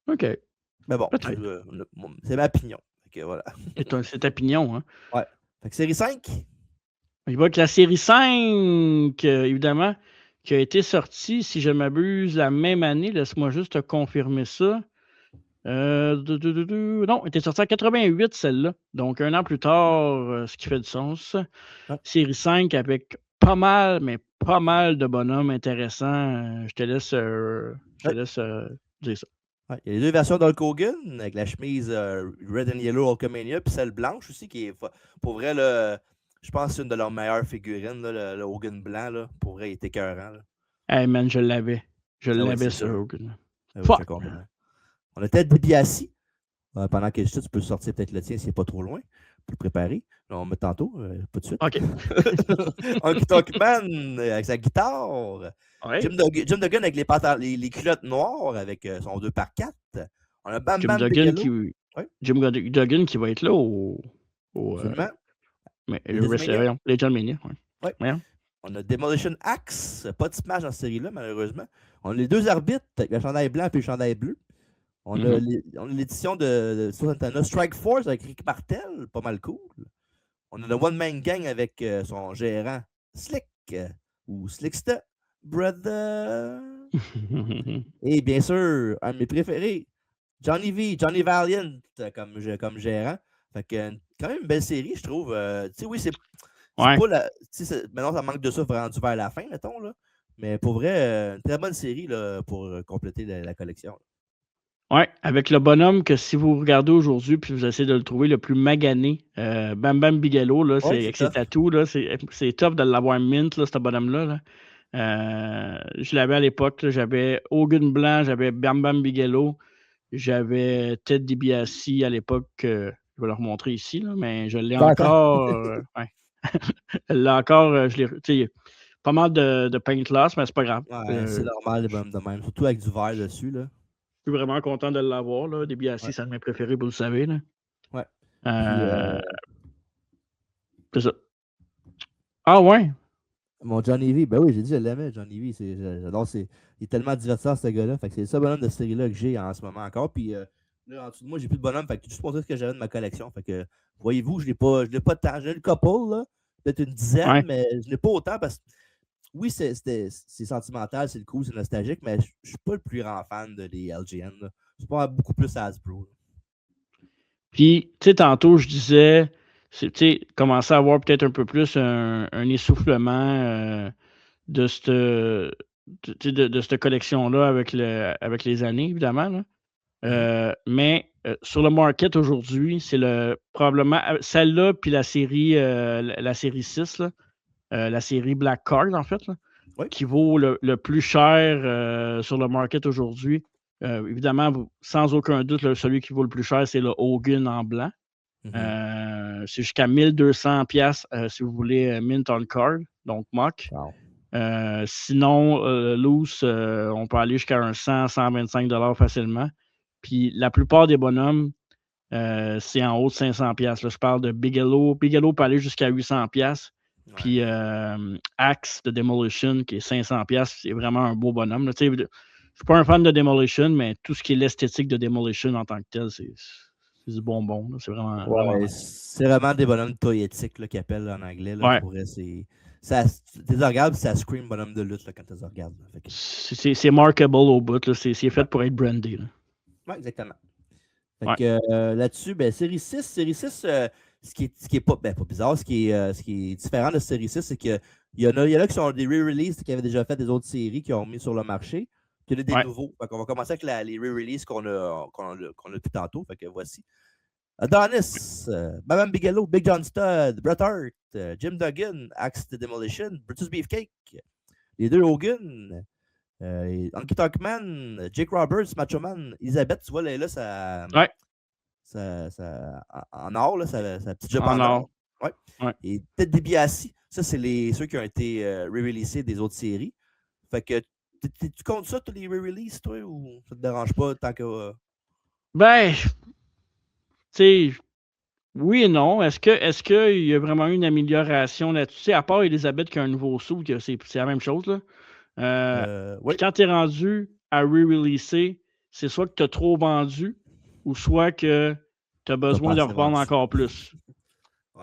OK. Mais bon, c'est ma opinion. Fait que voilà. C'est ta opinion, hein? Ouais. Fait que série 5. Il va que la série 5, évidemment, qui a été sortie, si je ne m'abuse, la même année. Laisse-moi juste te confirmer ça. Non, elle était sortie en 88, celle-là. Donc, 1 an plus tard, ce qui fait du sens. Ouais. Série 5 avec pas mal de bonhommes intéressants. Je te laisse dire ça. Ouais. Il y a les 2 versions d'Hulk Hogan, avec la chemise Red and Yellow Hulkamania, puis celle blanche aussi, qui est, pour vrai, là, je pense que c'est une de leurs meilleures figurines, là, le Hogan blanc. Là, pour vrai, il était écœurant. Là. Hey man, je l'avais. Je Ah ouais, l'avais c'est sur ça. Hogan. Ah oui, on a peut-être DiBiase. Pendant que je suis, tu peux sortir peut-être le tien s'il n'est pas trop loin pour le préparer. Là, on met tantôt, pas de suite. OK. Honky Tonk Man avec sa guitare. Ouais. Jim Duggan avec les culottes noires avec son 2x4. On a Bam Jim Bam Duggan Bigelow. Jim Duggan qui va être là au Legend Mania. Ouais. Ouais. On a Demolition Axe. Pas de smash dans cette série-là, malheureusement. On a les 2 arbitres avec le chandail blanc et le chandail bleu. On a l'édition de Santana Strike Force avec Rick Martel, pas mal cool. On a le One Man Gang avec son gérant Slick ou Slickster Brother. Et bien sûr, un de mes préférés, Johnny Valiant comme gérant. Fait que quand même une belle série, je trouve. Tu sais, oui, c'est pas la. Maintenant, ça manque de ça rendu vers la fin, mettons. Là. Mais pour vrai, une très bonne série là, pour compléter la collection. Oui, avec le bonhomme que si vous regardez aujourd'hui puis vous essayez de le trouver le plus magané, Bam Bam Bigelow, là, c'est avec ses tatous, là, c'est tough de l'avoir mint, là, ce bonhomme-là. Là. Je l'avais à l'époque, là, j'avais Hogan Blanc, j'avais Bam Bam Bigelow, j'avais Ted DiBiase à l'époque, je vais le remontrer ici, là, mais je l'ai encore. Je l'ai encore, pas mal de paint loss, mais c'est pas grave. Ouais, c'est normal, les bonhommes de même, surtout avec du vert dessus. Là. Je suis vraiment content de l'avoir. Là. DiBiase, c'est un de mes préférés, vous le savez. Là. Ouais. C'est ça. Ah ouais? Mon Johnny V, ben oui, j'ai dit je l'aimais, Johnny V. J'adore, il est tellement divertissant, ce gars-là. Fait que c'est le seul bonhomme de cette série-là que j'ai en ce moment encore. Puis là, en dessous de moi, j'ai plus de bonhomme. Fait que j'ai juste montré ce que j'avais de ma collection. Fait que, voyez-vous, je l'ai pas tant. J'ai le couple, là. Peut-être une dizaine, mais je l'ai pas autant parce que oui, c'est sentimental, c'est cool, c'est nostalgique, mais je suis pas le plus grand fan des LGN. Là. Je pense beaucoup plus à Hasbro. Là. Puis, tu sais, tantôt, je disais, tu sais, commencer à avoir peut-être un peu plus un essoufflement de cette collection-là avec les années, évidemment. Là. Mais sur le market aujourd'hui, c'est probablement celle-là, puis la série 6, là, la série Black Card, en fait, là, Oui. qui vaut le plus cher sur le market aujourd'hui. Évidemment, sans aucun doute, celui qui vaut le plus cher, c'est le Hogan en blanc. C'est jusqu'à 1200$ si vous voulez mint on card, donc mock. Wow. Sinon, loose, on peut aller jusqu'à un 100-125$ facilement. Puis la plupart des bonhommes, c'est en haut de 500$. Là, je parle de Bigelow. Bigelow peut aller jusqu'à 800$. Puis Axe de Demolition, qui est 500$, c'est vraiment un beau bonhomme. Là. Je ne suis pas un fan de Demolition, mais tout ce qui est l'esthétique de Demolition en tant que tel, c'est du bonbon. Là. C'est vraiment, vraiment nice. C'est vraiment des bonhommes toyétiques qu'ils appellent en anglais. Là, ouais. Pour vrai, tu les regardes, ça scream bonhomme de lutte là, quand tu les regardes. C'est markable au bout. Là. C'est fait pour être brandé. Oui, exactement. Là-dessus, série 6, ce qui est pas bizarre, ce qui est différent de série 6, c'est qu'il y en a qui sont des re-releases qui avaient déjà fait des autres séries qui ont mis sur le marché. Puis il y en a des nouveaux. On va commencer avec les re-releases qu'on a depuis tantôt. Fait que voici. Adonis, Bam Bigelow, Big John Studd, Bret Hart, Jim Duggan, Axe the Demolition, Brutus Beefcake, les deux Hogan, Honky Tonk Man, Jake Roberts, Macho Man, Elizabeth, tu vois, là, ça en or, là, sa petite job en or. Ouais. Et Ted DiBiase, ça, c'est ceux qui ont été re-releasés des autres séries. Fait que, tu comptes ça, tous les re-releases, toi, ou ça te dérange pas tant que... tu sais, oui et non. Est-ce qu'il y a vraiment eu une amélioration là-dessus? À part Elisabeth qui a un nouveau sou, c'est la même chose. Là. Oui. Quand tu es rendu à re-releaser, c'est soit que tu as trop vendu ou soit que tu as besoin de revendre encore plus.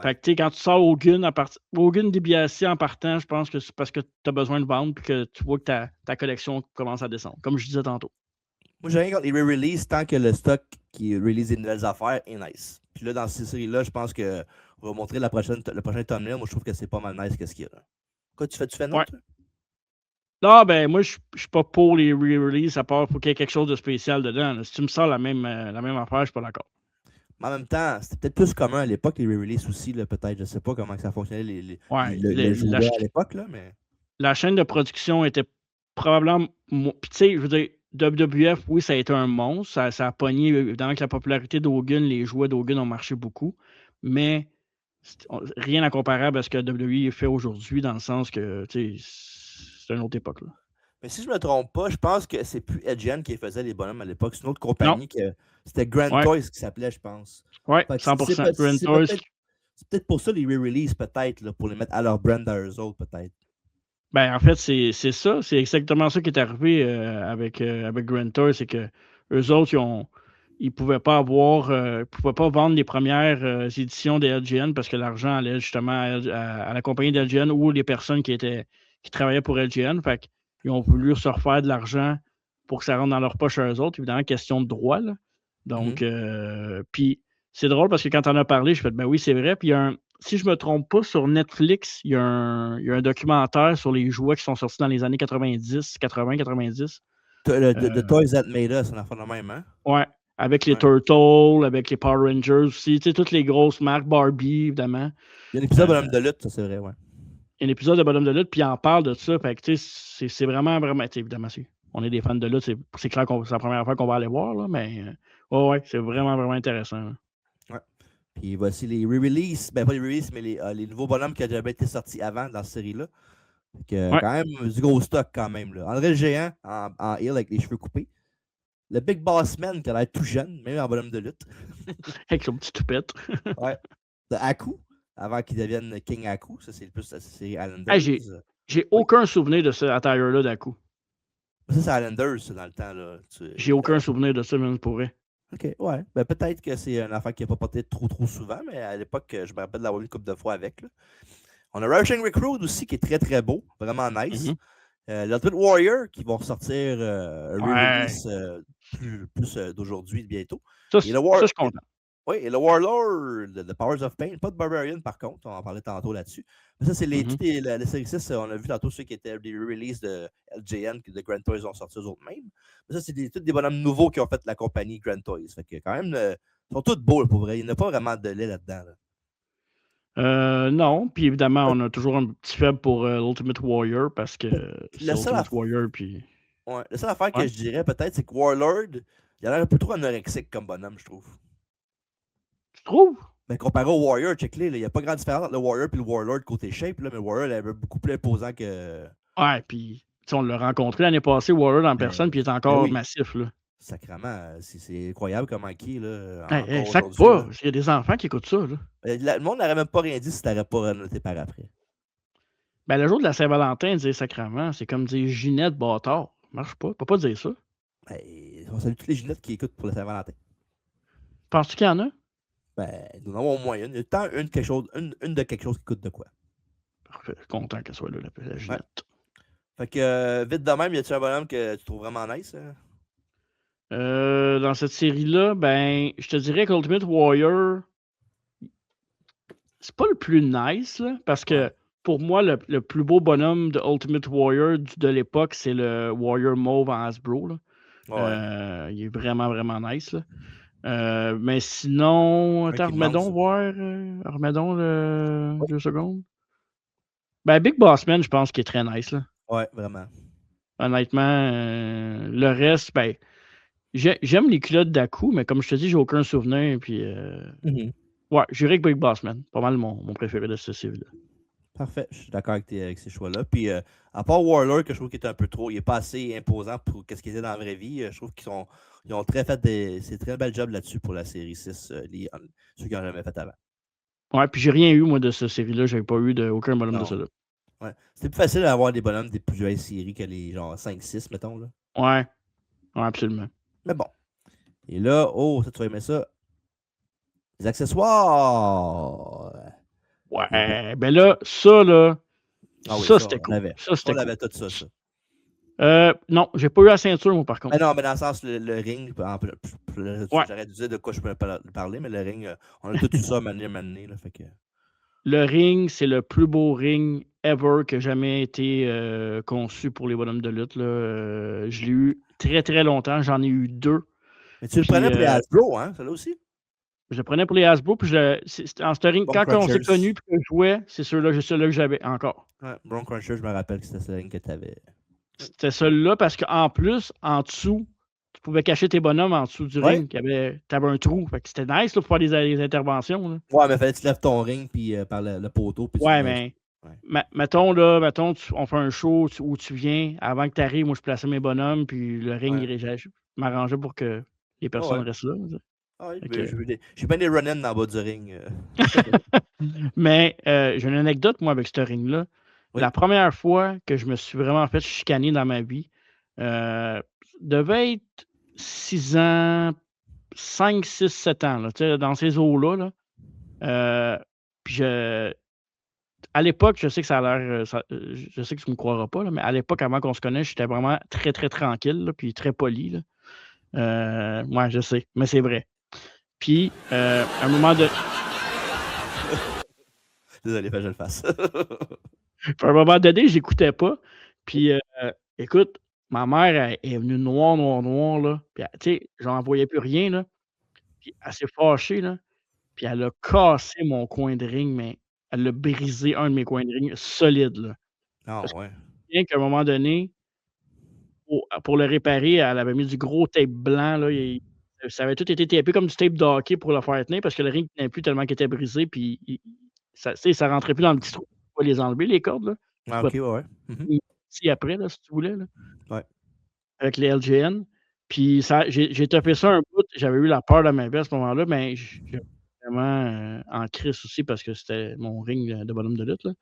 Fait que quand tu sors Hogan DiBiase en partant, je pense que c'est parce que tu as besoin de vendre et que tu vois que ta collection commence à descendre, comme je disais tantôt. Moi, j'ai rien contre les re-releases tant que le stock qui release des nouvelles affaires est nice. Puis là, dans ces séries-là, je pense qu'on va montrer le prochain thumbnail. Moi, je trouve que c'est pas mal nice qu'est-ce qu'il y a là. Quoi, tu fais non, toi? Non, moi, je suis pas pour les re-releases, à part qu'il y ait quelque chose de spécial dedans. Là. Si tu me sors la même affaire, je suis pas d'accord. Mais en même temps, c'était peut-être plus commun à l'époque, les re-releases aussi, là, peut-être. Je sais pas comment ça fonctionnait, les jouets à l'époque, là, mais... La chaîne de production était probablement... Puis tu sais, je veux dire, WWF, oui, ça a été un monstre. Ça a pogné, évidemment, que la popularité d'Hogan, les jouets d'Hogan ont marché beaucoup. Mais rien à comparable à ce que WWE fait aujourd'hui, dans le sens que, tu sais, c'est une autre époque, là. Mais si je me trompe pas, je pense que c'est plus Edgen qui faisait les bonhommes à l'époque. C'est une autre compagnie c'était Grand Toys qui s'appelait, je pense. Oui, 100%. Grand Toys. C'est peut-être pour ça les re-releases, peut-être, là, pour les mettre à leur brand à eux autres, peut-être. En fait, c'est ça. C'est exactement ça qui est arrivé avec Grand Toys. C'est que eux autres, ils pouvaient pas vendre les premières éditions des LGN parce que l'argent allait justement à la compagnie d'LGN ou les personnes qui travaillaient pour LGN. Fait qu'ils ont voulu se refaire de l'argent pour que ça rentre dans leur poche à eux autres. Évidemment, question de droit. Là. Donc, puis c'est drôle parce que quand on a parlé, je fais oui, c'est vrai. Puis si je ne me trompe pas, sur Netflix, il y a un documentaire sur les jouets qui sont sortis dans les années 90. The Toys That Made Us, on a fait le même, hein? Ouais, avec les Turtles, avec les Power Rangers aussi, tu sais, toutes les grosses marques, Barbie, évidemment. Il y a un épisode de Bonhomme de lutte, ça c'est vrai, ouais. Il y a un épisode de Bonhomme de lutte, puis il en parle de ça. Fait que, tu sais, c'est vraiment, évidemment, on est des fans de lutte, c'est clair que c'est la première fois qu'on va aller voir, là, mais c'est vraiment, vraiment intéressant. Là. Ouais. Puis voici les re-releases, pas les re-releases, mais les nouveaux bonhommes qui avaient été sortis avant dans cette série-là. Quand même, du gros stock quand même. Là. André le Géant en heel avec les cheveux coupés. Le Big Boss Man qui a l'air tout jeune, même en bonhomme de lutte. Avec son petit toupette. Ouais. De Haku, avant qu'il devienne King Haku. Ça, c'est plus la série Islanders. J'ai aucun souvenir de ce attire-là d'Haku. Ça, c'est Islanders, dans le temps. Là. J'ai aucun souvenir de ça, même pour vrai. OK, ouais. Peut-être que c'est un enfant qui n'a pas porté trop souvent, mais à l'époque, je me rappelle d'avoir eu une couple de fois avec. Là. On a Rushing Recruit aussi, qui est très, très beau. Vraiment nice. L'Ultimate Warrior, qui vont sortir release plus d'aujourd'hui bientôt. Ça, je suis content. Oui, et le Warlord de Powers of Pain, pas de Barbarian par contre, on en parlait tantôt là-dessus. Mais ça, c'est la série 6, on a vu tantôt ceux qui étaient des releases de LJN, que de Grand Toys ont sorti eux autres mêmes. Mais ça, c'est tous des bonhommes nouveaux qui ont fait la compagnie Grand Toys. Fait que quand même, ils sont tous beaux pour vrai. Il n'y a pas vraiment de lait là-dedans. Non, puis évidemment, on a toujours un petit faible pour l'Ultimate Warrior parce que c'est Ultimate Warrior. Puis... Ouais, la seule affaire que je dirais peut-être, c'est que Warlord, il a l'air un peu trop anorexique comme bonhomme, je trouve. Tu trouves? Mais comparé au Warrior, check-les, il n'y a pas grande différence entre le Warrior et le Warlord côté shape, là, mais le Warrior est beaucoup plus imposant que. Ouais, puis on l'a rencontré l'année passée, Warlord en personne, puis il est encore massif. Là. Sacrément, c'est incroyable comment il est. Là, sac pas, il y a des enfants qui écoutent ça. Là. Le monde n'aurait même pas rien dit si tu n'aurais pas noté par après. Ben, le jour de la Saint-Valentin, dire sacrément, c'est comme dire Ginette bâtard. Marche pas, peut pas dire ça. Ben, on salue toutes les Ginettes qui écoutent pour la Saint-Valentin. Penses-tu qu'il y en a? Ben, nous en avons au moins une. Il y a tant une de quelque chose qui coûte de quoi. Parfait, content qu'elle soit là, la Ginette. Ouais. Fait que, vite de même, y a-tu un bonhomme que tu trouves vraiment nice? Dans cette série-là, ben, je te dirais qu'Ultimate Warrior, c'est pas le plus nice, là, parce que pour moi, le plus beau bonhomme de Ultimate Warrior de l'époque, c'est le Warrior Mauve en Hasbro. Là. Il est vraiment, vraiment nice. Là. Mais sinon, attends, remets donc voir. Remets donc 2 secondes. Ben, Big Boss Man, je pense qu'il est très nice. Là. Ouais, vraiment. Honnêtement, le reste, ben, j'aime les culottes d'Aku, mais comme je te dis, j'ai aucun souvenir. Puis, ouais, j'irai avec Big Boss Man. Pas mal mon préféré de cette série-là. Parfait, je suis d'accord avec ces choix-là. Puis, à part Warlord, que je trouve qu'il est un peu trop, il n'est pas assez imposant pour ce qu'il était dans la vraie vie, je trouve ils ont très fait c'est très bel job là-dessus pour la série 6, ceux qui n'ont jamais fait avant. Ouais, puis j'ai rien eu, moi, de cette série-là. J'avais pas eu aucun bonhomme de ça là. Ouais. C'était plus facile d'avoir des bonhommes des plus vieilles séries que les genre 5-6, mettons. Là. Ouais, absolument. Mais bon. Et là, ça, tu vas aimer ça. Les accessoires. Ouais, ben là, ça, là, ça, c'était cool. On avait tout ça. Non, j'ai pas eu la ceinture, moi, par contre. Mais non, mais dans le sens, le ring, j'aurais dû dire de quoi je peux parler, mais le ring, on a tout eu ça mané. Là, fait que... Le ring, c'est le plus beau ring ever qui a jamais été conçu pour les bonhommes de lutte. Là. Je l'ai eu très, très longtemps. J'en ai eu 2. Mais tu le prenais pour les Hasbro, hein, ça-là aussi? Je le prenais pour les Hasbro, puis en ce ring, quand on s'est connus et que je jouais, c'est celui-là que j'avais encore. Ouais, Bone Cruncher, je me rappelle que c'était ce ring que tu avais. C'était celui-là parce qu'en plus, en dessous, tu pouvais cacher tes bonhommes en dessous du ring. Tu avais un trou. Fait que c'était nice là, pour faire des interventions. Là. Ouais, mais fallait que tu lèves ton ring puis par le poteau. Puis ouais, mais mettons, on fait un show où tu viens. Avant que tu arrives, moi, je plaçais mes bonhommes. Puis le ring, je m'arrangeais pour que les personnes restent là. J'ai bien des run-ins dans le bas du ring. Mais j'ai une anecdote, moi, avec ce ring-là. Oui. La première fois que je me suis vraiment fait chicaner dans ma vie, devait être 6 ans, 5, 6, 7 ans, là, dans ces eaux-là. Puis à l'époque, je sais que ça a l'air. Je sais que tu ne me croiras pas, là, mais à l'époque, avant qu'on se connaisse, j'étais vraiment très, très tranquille, là, puis très poli. Moi, je sais, mais c'est vrai. Puis, à un moment de. Désolé, je le fasse. À un moment donné, j'écoutais pas. Puis, écoute, ma mère est venue noire, là. Puis, tu sais, j'en voyais plus rien, là. Puis, elle s'est fâchée, là. Puis, elle a cassé mon coin de ring, mais elle a brisé un de mes coins de ring solide, là. Ah, ouais. Bien qu'à un moment donné, pour le réparer, elle avait mis du gros tape blanc, là. Ça avait tout été tapé comme du tape de hockey pour le faire tenir parce que le ring ne tenait plus tellement qu'il était brisé. Puis, ça rentrait plus dans le petit trou. Tu peux les enlever, les cordes, là. Ah, ok, ouais. Si après, là, si tu voulais, là. Ouais. Avec les LGN. Puis j'ai tapé ça un bout. J'avais eu la peur de ma vie à ce moment-là, mais j'ai vraiment en crise aussi parce que c'était mon ring de bonhomme de lutte. Là.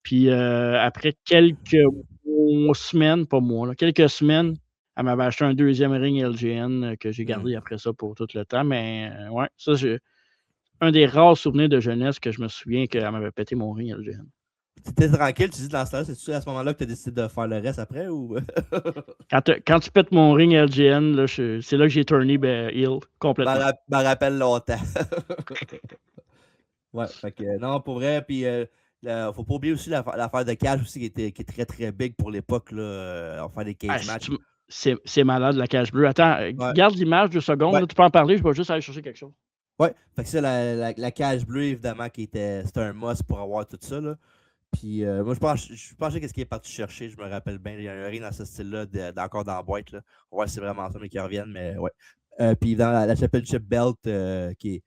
Puis après quelques semaines, pas moi, là, quelques semaines, elle m'avait acheté un deuxième ring LGN que j'ai gardé après ça pour tout le temps. Mais ouais, ça, un des rares souvenirs de jeunesse que je me souviens qu'elle m'avait pété mon ring LGN. T'étais tranquille, tu dis dans ce temps-là, c'est-tu à ce moment-là que tu as décidé de faire le reste après ou. Quand tu pètes mon ring LGN, là, c'est là que j'ai turné heel complètement. M'en rappelle longtemps. Ouais, fait que non, pour vrai, puis faut pas oublier aussi l'affaire de cage aussi qui est très très big pour l'époque, là. On fait des Ah, cage matchs. c'est malade la cage bleue. Attends, Ouais. garde l'image 2 secondes, Ouais. là, tu peux en parler, je vais juste aller chercher quelque chose. Ouais, fait que ça, la cage bleue, évidemment, c'était un must pour avoir tout ça, là. Puis moi, je pensais qu'est-ce qu'il est parti chercher, je me rappelle bien. Il y a un ring dans ce style-là, encore dans la boîte, là. Ouais, c'est vraiment ça, mais qui reviennent, mais ouais. Puis dans la Championship Belt, qui est.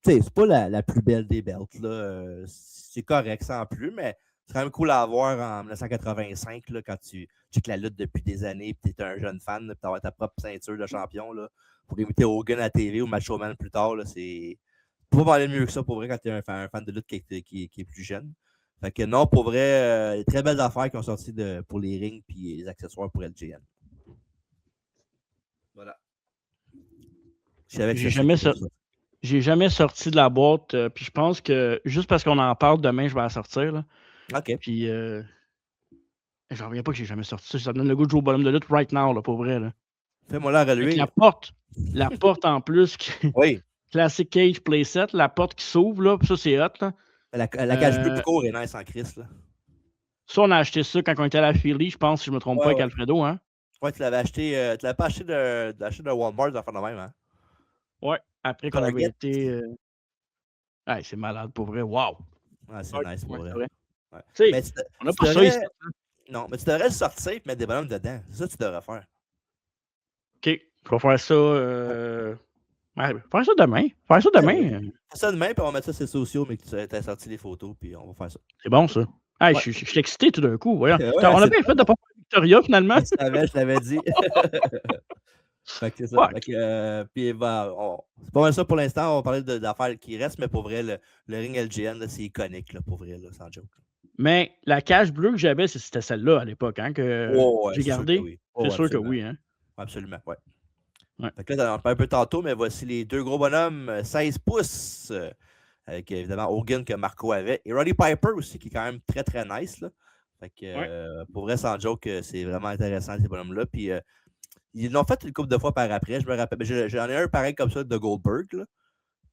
Tu sais, c'est pas la plus belle des belts, là. C'est correct sans plus, mais c'est quand même cool à avoir en 1985, là, quand tu checkes la lutte depuis des années, et tu es un jeune fan, puis tu as ta propre ceinture de champion, là, pour imiter Hogan à la TV ou Macho Man plus tard, là, c'est pas mal mieux que ça pour vrai quand tu es un fan de lutte qui est plus jeune. Fait que non, pour vrai, très belles affaires qui ont sorti pour les rings et les accessoires pour LGN. Voilà. Je savais que J'ai jamais sorti de la boîte, puis je pense que juste parce qu'on en parle, demain, je vais la sortir. Là. OK. Puis, j'en reviens pas que j'ai jamais sorti ça. Ça me donne le goût de jouer au bonhomme de lutte right now, là, pour vrai. Là. Fais-moi la relever. La porte en plus, oui. Classic Cage Playset, la porte qui s'ouvre, là, ça c'est hot. Là. La cage bleue tout court est nice en Christ. Là. Ça, on a acheté ça quand on était à la Philly, je pense, si je me trompe pas, avec Alfredo. Hein? Ouais, tu l'avais acheté. Tu l'avais pas acheté de Walmart, de faire de même, hein? Ouais, après qu'on avait été. C'est malade pour vrai. Wow! Ouais, c'est nice pour vrai. Ouais. Mais on n'a pas ça ici. Non, mais tu devrais le sortir et mettre des bonhommes dedans. C'est ça que tu devrais faire. OK. Je vais faire ça. Faire ça demain. Faire ça demain. Faire ça demain, puis on va mettre ça sur les sociaux, mais que tu as sorti les photos, puis on va faire ça. C'est bon, ça. Hey, je suis excité tout d'un coup. Voyons. On a bien fait de pas faire Victoria, finalement. Je l'avais dit. Fait que c'est ça. Fait que, puis, c'est pas mal ça pour l'instant. On va parler d'affaires qui restent, mais pour vrai, le ring LGN, c'est iconique, là, pour vrai, là, sans joke. Mais la cage bleue que j'avais, c'était celle-là à l'époque, hein, que j'ai gardée. C'est sûr que oui. Hein. Absolument, ouais. Fait que là, on en parle un peu tantôt, mais voici les deux gros bonhommes, 16 pouces, avec évidemment Hogan que Marco avait, et Roddy Piper aussi, qui est quand même très très nice. Là. Fait que pour vrai, sans joke, c'est vraiment intéressant ces bonhommes-là. Puis ils l'ont fait une couple de fois par après, je me rappelle. J'en ai un pareil comme ça de Goldberg, là,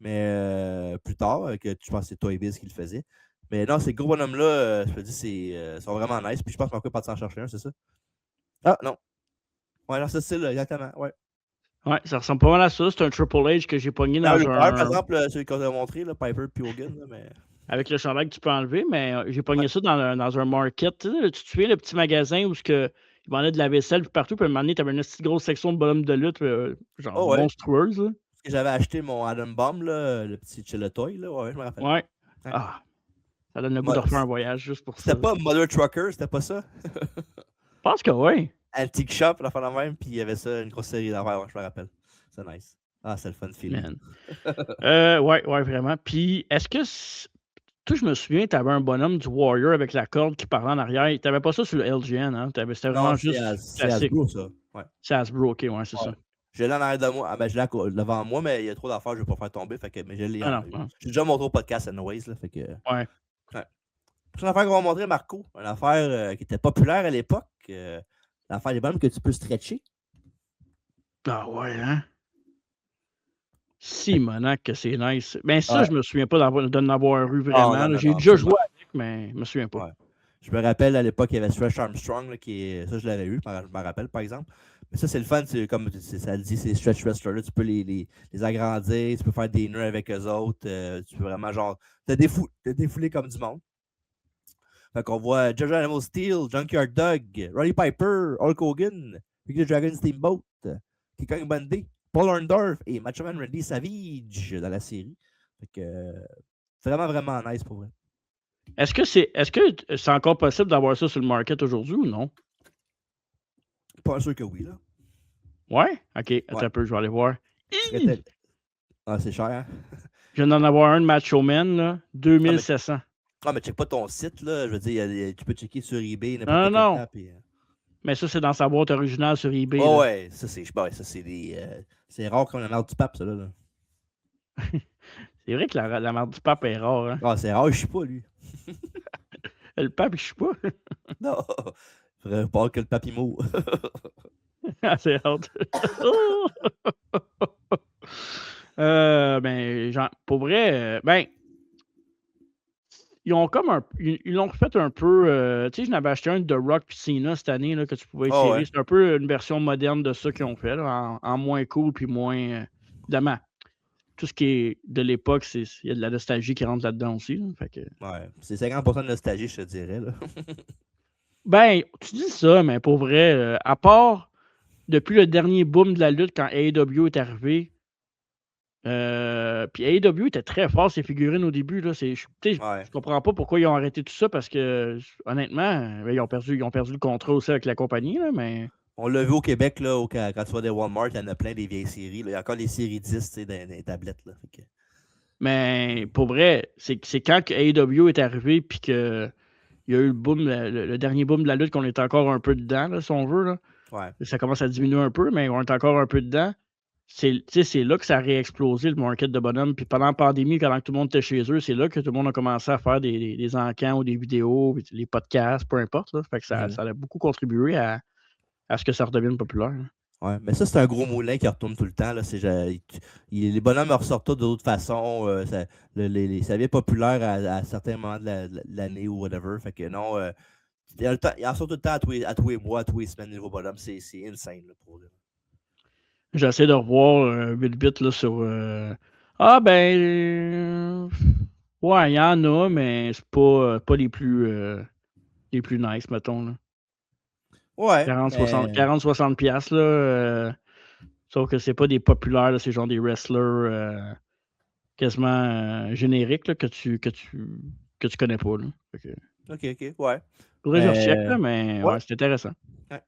mais plus tard, je pense que c'est Toy Biz qui le faisait. Mais non, ces gros bonhommes-là, je te dis, sont vraiment nice. Puis je pense que Marco est parti en chercher un, c'est ça? Ah, non. Ouais, non, c'est ça, exactement. Ouais. Ouais, ça ressemble pas mal à ça. C'est un Triple H que j'ai pogné dans par exemple, celui qu'on a montré, là, Piper et Hogan. Là, mais... Avec le chandail que tu peux enlever, mais j'ai pogné ça dans un market. Tu te souviens, le petit magasin où ils vendaient de la vaisselle partout, puis à un moment donné, tu avais une petite grosse section de bonhomme de lutte, genre monstrueuse. Là. J'avais acheté mon Adam Bomb, là, le petit Chilletoy, là. Ouais, je me rappelle. Ouais. Ah, ça donne le goût de refaire un voyage juste pour ça. C'était pas Mother Trucker, c'était pas ça? Je pense que oui. Antique Shop, la fin de même, puis il y avait ça, une grosse série d'affaires, je me rappelle. C'est nice. Ah, c'est le fun feeling. Ouais, vraiment. Puis, est-ce que... Toi, je me souviens, tu avais un bonhomme du Warrior avec la corde qui parlait en arrière. Tu n'avais pas ça sur le LGN, hein? C'était vraiment juste c'est Hasbro, ça. Ouais. C'est Hasbro, OK, ouais, c'est ça. Je l'ai en arrière de moi. Ah, ben, je l'ai devant moi, mais il y a trop d'affaires, je ne vais pas faire tomber. Fait que, mais je l'ai. J'ai déjà montré au podcast anyways, là. Fait que... Ouais. Prochaine affaire qu'on va montrer, Marco. Une affaire qui était populaire à l'époque. L'affaire des bonhommes que tu peux stretcher. Ah ouais, hein? Simonac, que c'est nice. Ben ça, je me souviens pas d'en avoir eu vraiment. J'ai déjà joué avec, mais je me souviens pas. Ouais. Je me rappelle à l'époque, il y avait Stretch Armstrong, là, ça je l'avais eu, je me rappelle par exemple. Mais ça, c'est le fun, comme ça le dit, c'est Stretch Wrestler. Là, tu peux les agrandir, tu peux faire des nœuds avec eux autres. Tu peux vraiment genre te défouler comme du monde. Fait qu'on voit Jojo Animal Steel, Junkyard Dog, Roddy Piper, Hulk Hogan, Ricky the Dragon Steamboat, King Bundy, Paul Orndorff et Macho Man Randy Savage dans la série. Fait que c'est vraiment, vraiment nice pour vrai. Est-ce que c'est encore possible d'avoir ça sur le market aujourd'hui ou non? Pas sûr que oui, là. Ouais? OK, attends un peu, je vais aller voir. Ah, c'est cher, hein? Je viens d'en avoir un de Macho Man, là, 2700. Ah, mais check pas ton site, là. Je veux dire, tu peux checker sur eBay. Non. Temps, puis... Mais ça, c'est dans sa boîte originale sur eBay. Oh, ouais, ça, c'est des... c'est rare qu'on a la marque du pape, ça, là. C'est vrai que la marque du pape est rare, hein? Ah, c'est rare, je sais pas, lui. Le pape, je sais pas. Non. Faudrait pas que le papimo. Ah, c'est hâte. Ben, pour vrai, ben, ils ont comme ils l'ont refait un peu. Tu sais, je n'avais acheté un de Rock puis Cena cette année là, que tu pouvais Ah essayer. ouais. C'est un peu une version moderne de ça qu'ils ont fait, là, en moins cool puis moins. Évidemment, tout ce qui est de l'époque, il y a de la nostalgie qui rentre là-dedans aussi. Là, fait que... Ouais. C'est 50% de nostalgie, je te dirais. Là. Ben, tu dis ça, mais pour vrai, à part depuis le dernier boom de la lutte quand AEW est arrivé. Puis AEW était très fort, ses figurines au début. Là, Ouais. je comprends pas pourquoi ils ont arrêté tout ça parce que, honnêtement, ils ont perdu le contrat aussi avec la compagnie. Là, mais... On l'a vu au Québec, là, quand tu vas des Walmart, il y en a plein des vieilles séries. Là. Il y a encore les séries 10 tu sais, dans les tablettes. Là. mais pour vrai, c'est quand que AEW est arrivé puis qu'il y a eu le boom, le dernier boom de la lutte qu'on est encore un peu dedans, là, si on veut. Là. Ouais. Ça commence à diminuer un peu, mais on est encore un peu dedans. C'est là que ça a réexplosé le market de bonhomme. Puis pendant la pandémie, quand tout le monde était chez eux, c'est là que tout le monde a commencé à faire des encans ou des vidéos, les podcasts, peu importe. Là. Fait que ça a beaucoup contribué à ce que ça redevienne populaire. Là. Ouais, mais ça, c'est un gros moulin qui retourne tout le temps. Là. Les bonhommes ressortent tout d'autres façons. Ça devient populaire à certains moments de l'année ou whatever. Fait que non, il en sort tout le temps à tous les mois, à tous les semaines, les nouveaux bonhommes. C'est insane là, pour eux. J'essaie de revoir vite vite là, sur. Ah ben. Ouais, il y en a, mais c'est pas les plus nice, mettons. Là. Ouais. 40-60 piastres, là. Sauf que c'est pas des populaires, là, c'est genre des wrestlers quasiment génériques là, que tu connais pas. Là. OK, ouais. Faudrait que je recheck, là, mais ouais, c'est intéressant. Ouais.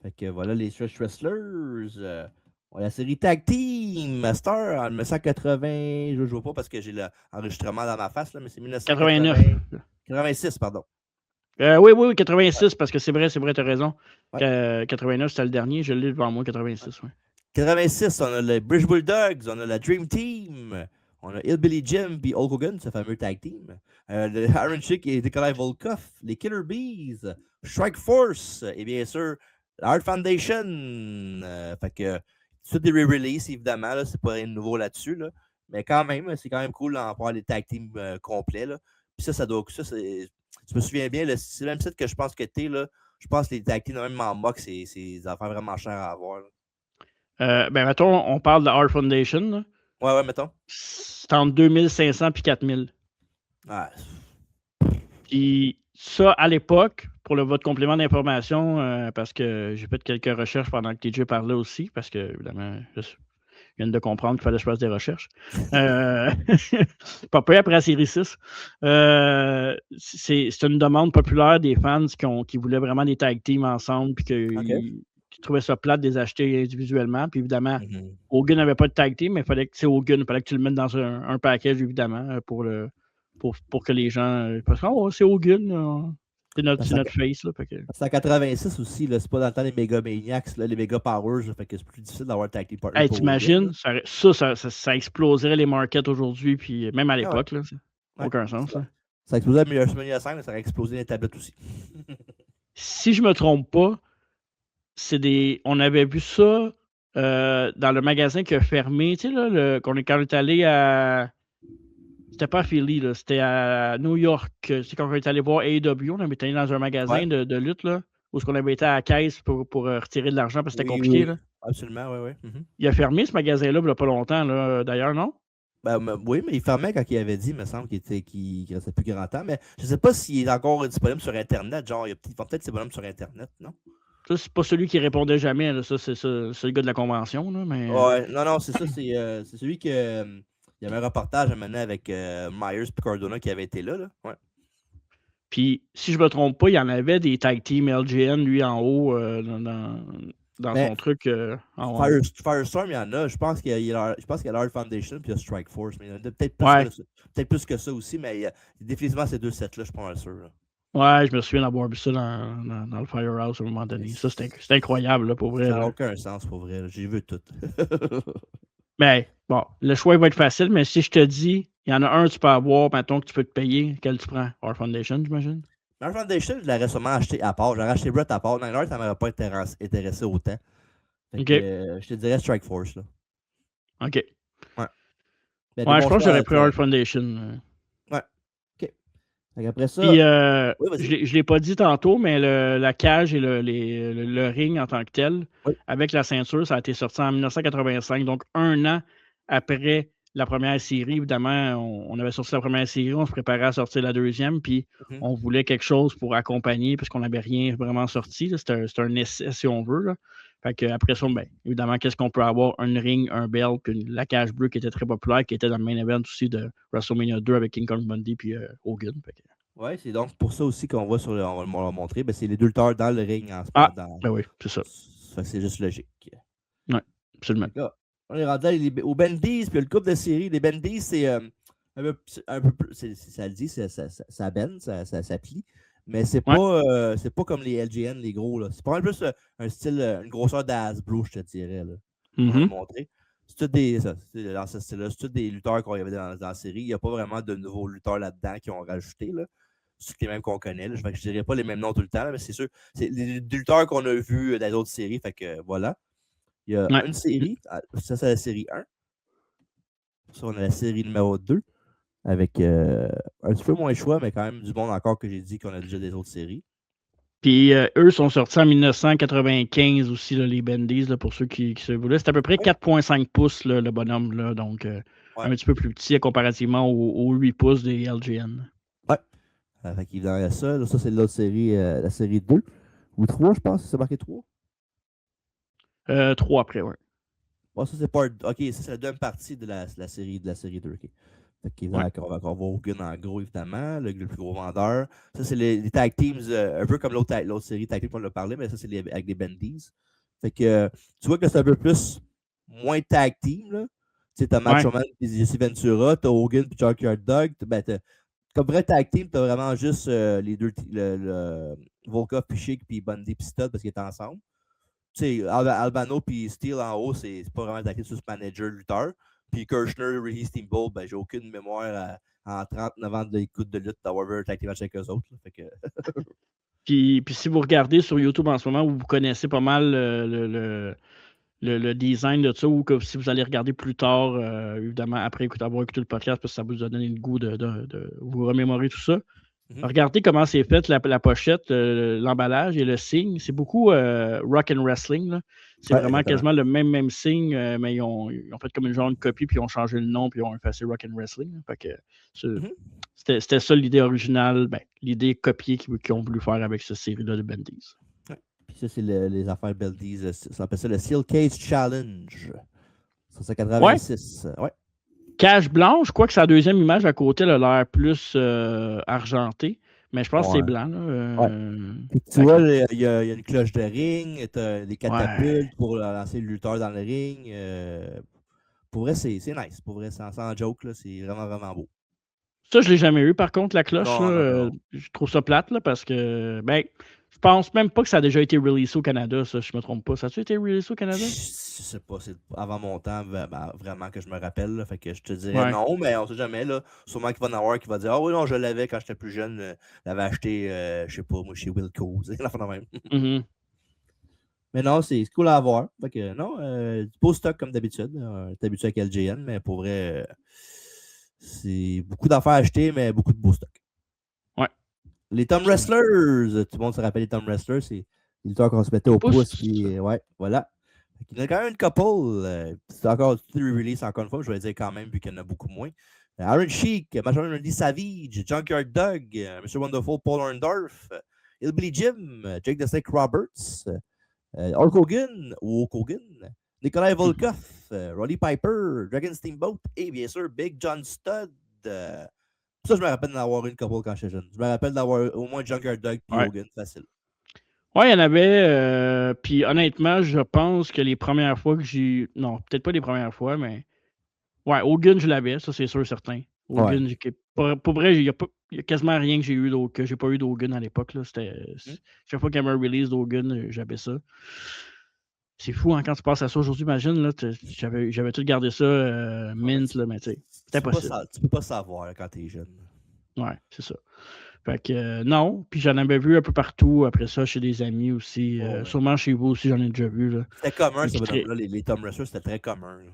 Fait que voilà les Stretch Wrestlers. La série Tag Team Master en 1980. Je ne vois pas parce que j'ai l'enregistrement dans ma face, là, mais c'est 89. 86, pardon. Oui, 86, parce que c'est vrai, t'as raison. Ouais. 89, c'était le dernier, je l'ai devant moi, 86. Ouais. 86, on a les British Bulldogs, on a la Dream Team, on a Hillbilly Jim et Hulk Hogan, ce fameux tag team. Le Iron Sheik et Nikolai Volkov, les Killer Bees, Strike Force et bien sûr Art Foundation. Fait que tout est re-release, évidemment, là, c'est pas rien de nouveau là-dessus. Là. Mais quand même, c'est quand même cool d'en avoir les tag teams complets. Là. Puis je me souviens bien, c'est le même site que je pense que t'es là. Je pense que les tag teams, même en mock, c'est des affaires vraiment chères à avoir. Là. Ben, mettons, on parle de Art Foundation. Là. Ouais, mettons. C'est entre 2500 et 4000. Ouais. Puis ça, à l'époque, pour votre complément d'information, parce que j'ai fait quelques recherches pendant que TJ parlait aussi, parce que, évidemment, je viens de comprendre qu'il fallait que je fasse des recherches. Pas peu après la série 6. C'est une demande populaire des fans qui voulaient vraiment des tag teams ensemble, puis qui trouvaient ça plate de les acheter individuellement. Puis évidemment, Hogan n'avait pas de tag team, mais il fallait que tu le mettes dans un package, évidemment, pour que les gens. Parce que c'est Hogan. C'est notre face. Là, c'est en 86 aussi, là, c'est pas dans le temps des Mega Maniacs, là, les Mega Powers, là, fait que c'est plus difficile d'avoir un tag team partner. Hey, t'imagines, ça exploserait les markets aujourd'hui, puis même à l'époque, là, ça n'a aucun sens. Là. Ça exploserait à WrestleMania 5, mais ça aurait explosé les tablettes aussi. Si je me trompe pas, on avait vu ça dans le magasin qui a fermé, tu sais, là, quand on est allé à. C'était pas à Philly, là, c'était à New York. C'est quand on est allé voir AEW, on avait été allé dans un magasin de lutte, là, où on avait été à la caisse pour retirer de l'argent parce que c'était compliqué. Là. Absolument, oui. Il a fermé ce magasin-là il n'y a pas longtemps, là, d'ailleurs, non? Oui, mais il fermait quand il avait dit, il me semble qu'il ne restait plus grand temps. Mais je ne sais pas s'il est encore disponible sur Internet. Genre, il va peut-être disponible sur Internet, non? Ça, c'est pas celui qui répondait jamais. Là. Ça, c'est le gars de la convention. Là, mais... Ouais, non, c'est ça. C'est celui que. Il y avait un reportage à mener avec Myers et Cardona qui avait été là. Ouais. Puis, si je me trompe pas, il y en avait des tag team LGN, lui, en haut, dans son truc. En haut. Firestorm, il y en a. Je pense qu'il y a l'Art Foundation puis il y a Strike Force. Mais il y en a peut-être plus que ça aussi, mais définitivement ces deux sets-là, je suis pas mal sûr. Là. Ouais, je me souviens d'avoir vu ça dans le Firehouse à un moment donné. Ça, c'est incroyable, là, pour vrai. Ça n'a aucun sens, pour vrai. J'ai vu tout. Mais bon, le choix va être facile, mais si je te dis, il y en a un que tu peux avoir, mettons que tu peux te payer, quel tu prends? Art Foundation, j'imagine? Dark Foundation, je l'aurais sûrement acheté à part. J'aurais acheté Brett à part. Nightheart, ça m'aurait pas intéressé autant. Fait OK. que je te dirais Strike Force. Là. OK. Ouais. Mais des Ouais, je bons pense que choix, j'aurais pris Hard t'sais. Foundation. Ouais. OK. Fait qu'après ça. Puis, Oui, je vas-y. ne l'ai pas dit tantôt, mais la cage et le ring en tant que tel, Oui. avec la ceinture, ça a été sorti en 1985, donc 1 an après la première série. Évidemment, on avait sorti la première série, on se préparait à sortir la deuxième, puis Mhm. on voulait quelque chose pour accompagner, parce qu'on n'avait rien vraiment sorti. C'était un essai, si on veut. Là. Fait que après ça, ben, évidemment, qu'est-ce qu'on peut avoir? Un ring, un belt, puis la cage bleue qui était très populaire, qui était dans le main event aussi de WrestleMania 2 avec King Kong Bundy puis Hogan. Fait que... Ouais, c'est donc pour ça aussi qu'on voit on va le montrer. Ben, c'est les deux lutteurs dans le ring en ce moment. Ah, ben oui, c'est ça. Fait que c'est juste logique. Oui, absolument. On est rendu aux Bendies, puis le couple de série. Les Bendies, c'est un peu plus. Ça le dit, ça bend, ça plie. Mais c'est Ouais. pas comme les LGN, les gros. Là. C'est pas mal plus un style, une grosseur d'Hasbro, je te dirais. Là. On va le montrer. C'est tout dans ce style-là. C'est tous des lutteurs qu'on y avait dans la série. Il n'y a pas vraiment de nouveaux lutteurs là-dedans qui ont rajouté. Là. C'est les mêmes qu'on connaît. Là. Je ne dirais pas les mêmes noms tout le temps, là, mais c'est sûr. C'est les lutteurs qu'on a vus dans les autres séries. Fait que voilà. Il y a une série. Ça, c'est la série 1. Ça, on a la série numéro 2. Avec un petit peu moins de choix, mais quand même du monde encore que j'ai dit qu'on a déjà des autres séries. Puis eux sont sortis en 1995 aussi, là, les Bendies, là, pour ceux qui se voulaient. C'est à peu près 4,5 pouces, là, le bonhomme, là, donc un petit peu plus petit comparativement aux 8 pouces des LGN. Ouais. Fait qu'il y a ça. Là, ça, c'est l'autre série, la série 2. Ou 3, je pense. C'est marqué 3. 3 après, ouais. Bon, ça, c'est part. OK, ça, c'est la deuxième partie de la série 2. OK. Fait qu'évidemment, on va voir Hogan en gros, évidemment, le plus gros vendeur. Ça, c'est les tag teams, un peu comme l'autre série tag team qu'on a parlé, mais ça, c'est avec des Bendies. Fait que tu vois que c'est un peu plus moins tag team, là. Tu sais, t'as Macho Man et Jesse Ventura, t'as Hogan et Junkyard Dog. Comme vrai tag team, t'as vraiment juste les deux, le Volkov puis Chic puis Bundy puis Stud parce qu'ils étaient ensemble. Tu sais, Albano puis Steel en haut, c'est pas vraiment tag team, c'est juste manager, lutteur. Puis Kirchner, Ricky Steamboat, ben, j'ai aucune mémoire en 39 ans d'écoute de lutte d'avoir vu un tag team match avec eux autres. Là, fait que... puis si vous regardez sur YouTube en ce moment, vous connaissez pas mal le design de ça, ou que si vous allez regarder plus tard, évidemment, après avoir écouté le podcast, parce que ça vous a donné le goût de vous remémorer tout ça. Regardez comment c'est fait la pochette, l'emballage et le signe. C'est beaucoup rock and wrestling. Là. C'est vraiment quasiment le même signe, mais ils ont fait comme une genre de copie, puis ils ont changé le nom, puis ils ont effacé rock and wrestling. Là. Fait que c'était ça l'idée originale, l'idée copiée qu'ils ont voulu faire avec cette série-là de Bendies. Puis ça, c'est les affaires Bendies. Ça s'appelle ça le Steel Cage Challenge. 1986. Ouais. Cage blanche, quoique sa deuxième image à côté elle a l'air plus argentée, mais je pense que c'est blanc. Là, tu vois, il y a une cloche de ring, tu as des catapultes pour lancer le lutteur dans le ring. Pour vrai, c'est nice. Pour vrai, sans joke, là, c'est vraiment, vraiment beau. Ça, je ne l'ai jamais eu, par contre, la cloche. Non. Je trouve ça plate là, parce que je pense même pas que ça a déjà été releasé au Canada, ça, je me trompe pas. Ça a-tu été releasé au Canada? Je sais pas, c'est avant mon temps, vraiment que je me rappelle. Là, fait que je te dirais non, mais on sait jamais. Là, sûrement qu'il va en avoir qui va dire ah oui, non, je l'avais quand j'étais plus jeune. Je l'avais acheté, je sais pas, moi, chez Wilco. Même. Mais non, c'est cool à avoir. Fait que non, du beau stock comme d'habitude. T'es habitué avec LGN, mais pour vrai, c'est beaucoup d'affaires à acheter, mais beaucoup de beau stock. Ouais. Les Tom Wrestlers, tout le monde se rappelle les Tom Wrestlers, c'est les lutteurs qu'on se mettait au pouce. Puis, ouais, voilà. Il y en a quand même une couple. C'est encore tout re-release encore une fois, je vais dire quand même, vu qu'il y en a beaucoup moins. Iron Sheik, Macho Man Randy Savage, Junkyard Dog, Mr. Wonderful, Paul Orndorff, Hillbilly Jim, Jake the Snake Roberts, Hulk Hogan, Nikolai Volkov, Roddy Piper, Dragon Steamboat et bien sûr Big John Studd. Ça, je me rappelle d'en avoir une couple quand j'étais jeune. Je me rappelle d'avoir au moins Junkyard Dog et Hogan, facile. Ouais, il y en avait. Puis honnêtement, je pense que les premières fois que j'ai. Non, peut-être pas les premières fois, mais. Ouais, Hogan, je l'avais, ça c'est sûr, certain. Hogan, pour vrai, il y a quasiment rien que j'ai eu que j'ai pas eu d'Hogan à l'époque. Chaque fois qu'il y avait un release d'Hogan, j'avais ça. C'est fou, hein, quand tu passes à ça aujourd'hui, imagine, là, j'avais tout gardé ça mint, là, mais tu sais, c'était possible. Tu peux pas savoir quand t'es jeune. Ouais, c'est ça. Fait que non, puis j'en avais vu un peu partout après ça chez des amis aussi. Ouais. Sûrement chez vous aussi, j'en ai déjà vu. Là. C'était commun, Mais ce qui très- bonhomme-là. Les Tom Wrestlers, c'était très commun. Là.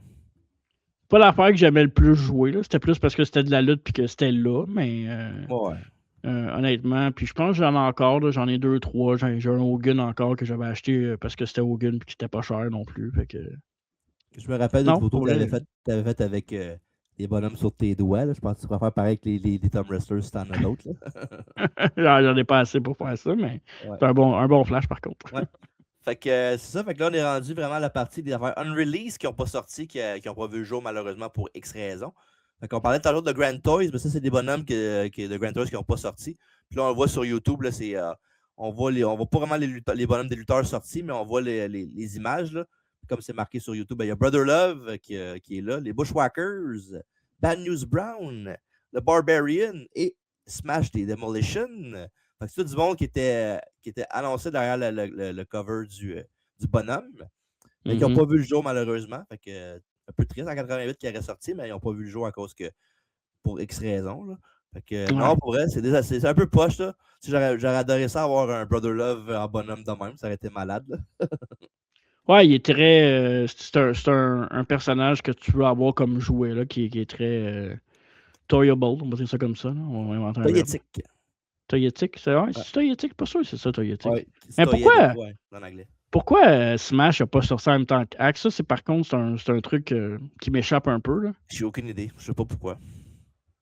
Pas l'affaire que j'aimais le plus jouer, là. C'était plus parce que c'était de la lutte puis que c'était là, mais Ouais. honnêtement, puis je pense que j'en ai encore, là, j'en ai 2, 3. J'ai un Hogan encore que j'avais acheté parce que c'était Hogan puis qu'il était pas cher non plus. Fait que... Je me rappelle d'une Non, photo pour que tu vrai. avais faite avec des bonhommes sur tes doigts. Là. Je pense que tu pourrais faire pareil avec les Tom Wrestlers si t'en as d'autres. J'en ai pas assez pour faire ça, mais Ouais. c'est un bon flash par contre. Ouais. Fait que c'est ça. Fait que là, on est rendu vraiment à la partie des affaires unreleased qui n'ont pas sorti, qui n'ont pas vu le jour malheureusement pour X raisons. Fait qu'on parlait tout à l'heure de Grand Toys, mais ça, c'est des bonhommes de Grand Toys qui n'ont pas sorti. Puis là, on le voit sur YouTube, là, on voit pas vraiment les bonhommes des lutteurs sortis, mais on voit les images. Là. Comme c'est marqué sur YouTube, il y a Brother Love qui est là, les Bushwhackers, Bad News Brown, le Barbarian et Smash the Demolition. Fait que c'est tout du monde qui était annoncé derrière le cover du bonhomme, mais qui n'ont pas vu le jour malheureusement. Fait que, un peu triste en 88 qui aurait sorti, mais ils n'ont pas vu le jour à cause que pour X raisons. Là. Fait que, non, pour vrai, c'est un peu poche. Là. Si j'aurais adoré ça avoir un Brother Love en bonhomme de même, ça aurait été malade. Là. Ouais, il est très. C'est un personnage que tu veux avoir comme jouet, là, qui est très toyable, on va dire ça comme ça. Là. On va inventer un verbe. Toyetic. Toyetic, c'est vrai? C'est Toyetic? Pas sûr que c'est ça, Toyetic. Ouais, Mais pourquoi? Ouais, en anglais. Pourquoi Smash n'a pas sorti en même temps qu'Axe? Ça, c'est par contre, c'est un truc qui m'échappe un peu. Là. J'ai aucune idée. Je sais pas pourquoi.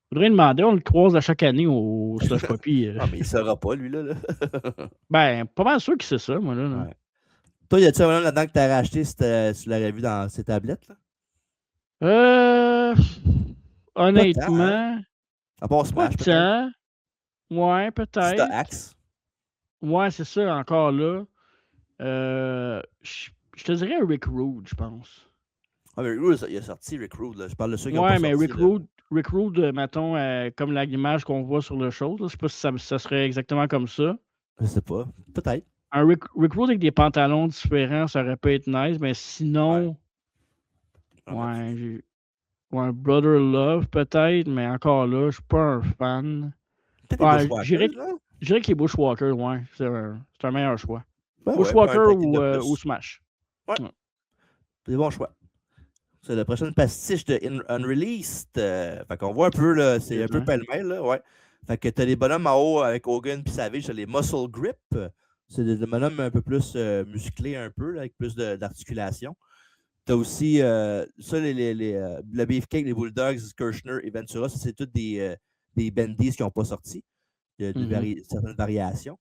Faudrait demander, on le croise à chaque année au Slush Poppy. Ah, mais il saura pas, lui, là. Ben, pas mal sûr que c'est ça, moi, là. Ouais. Toi, y a-tu un bonhomme là-dedans que t'as racheté si tu l'avais vu dans ces tablettes, là? Honnêtement, À part Smash, peut-être. tant. Ouais, Si peut-être. t'as Axe. Ouais, c'est ça, encore là. Je te dirais Rick Rude, je pense. Ah, mais Rick Rude, il a sorti Rick Rude, là. Je parle de ceux qui ont Ouais, pas mais sorti. Rick Rude, mettons, comme l'image qu'on voit sur le show, là, je sais pas si ça serait exactement comme ça. Je sais pas. Peut-être. Un Rick Rude avec des pantalons différents, ça aurait pu être nice, mais sinon. Ouais, ouais, Brother Love, peut-être, mais encore là, je suis pas un fan. Peut-être des Je Bushwhackers, non? dirais qu'il est Bushwhacker, ouais. C'est un meilleur choix. Ben Bushwhacker ouais, ou Smash. Ouais. C'est des bons choix. C'est la prochaine pastiche de Unreleased. Fait qu'on voit un peu, là, c'est un peu pêle-mêle, là, ouais. Fait que t'as les bonhommes en haut avec Hogan puis Savage, t'as les Muscle Grip. C'est des bonhommes un peu plus musclés un peu, là, avec plus d'articulation. T'as aussi le Beefcake, les Bulldogs, Kirchner et Ventura. Ça, c'est toutes des Bendies qui n'ont pas sorti. Il y a certaines variations.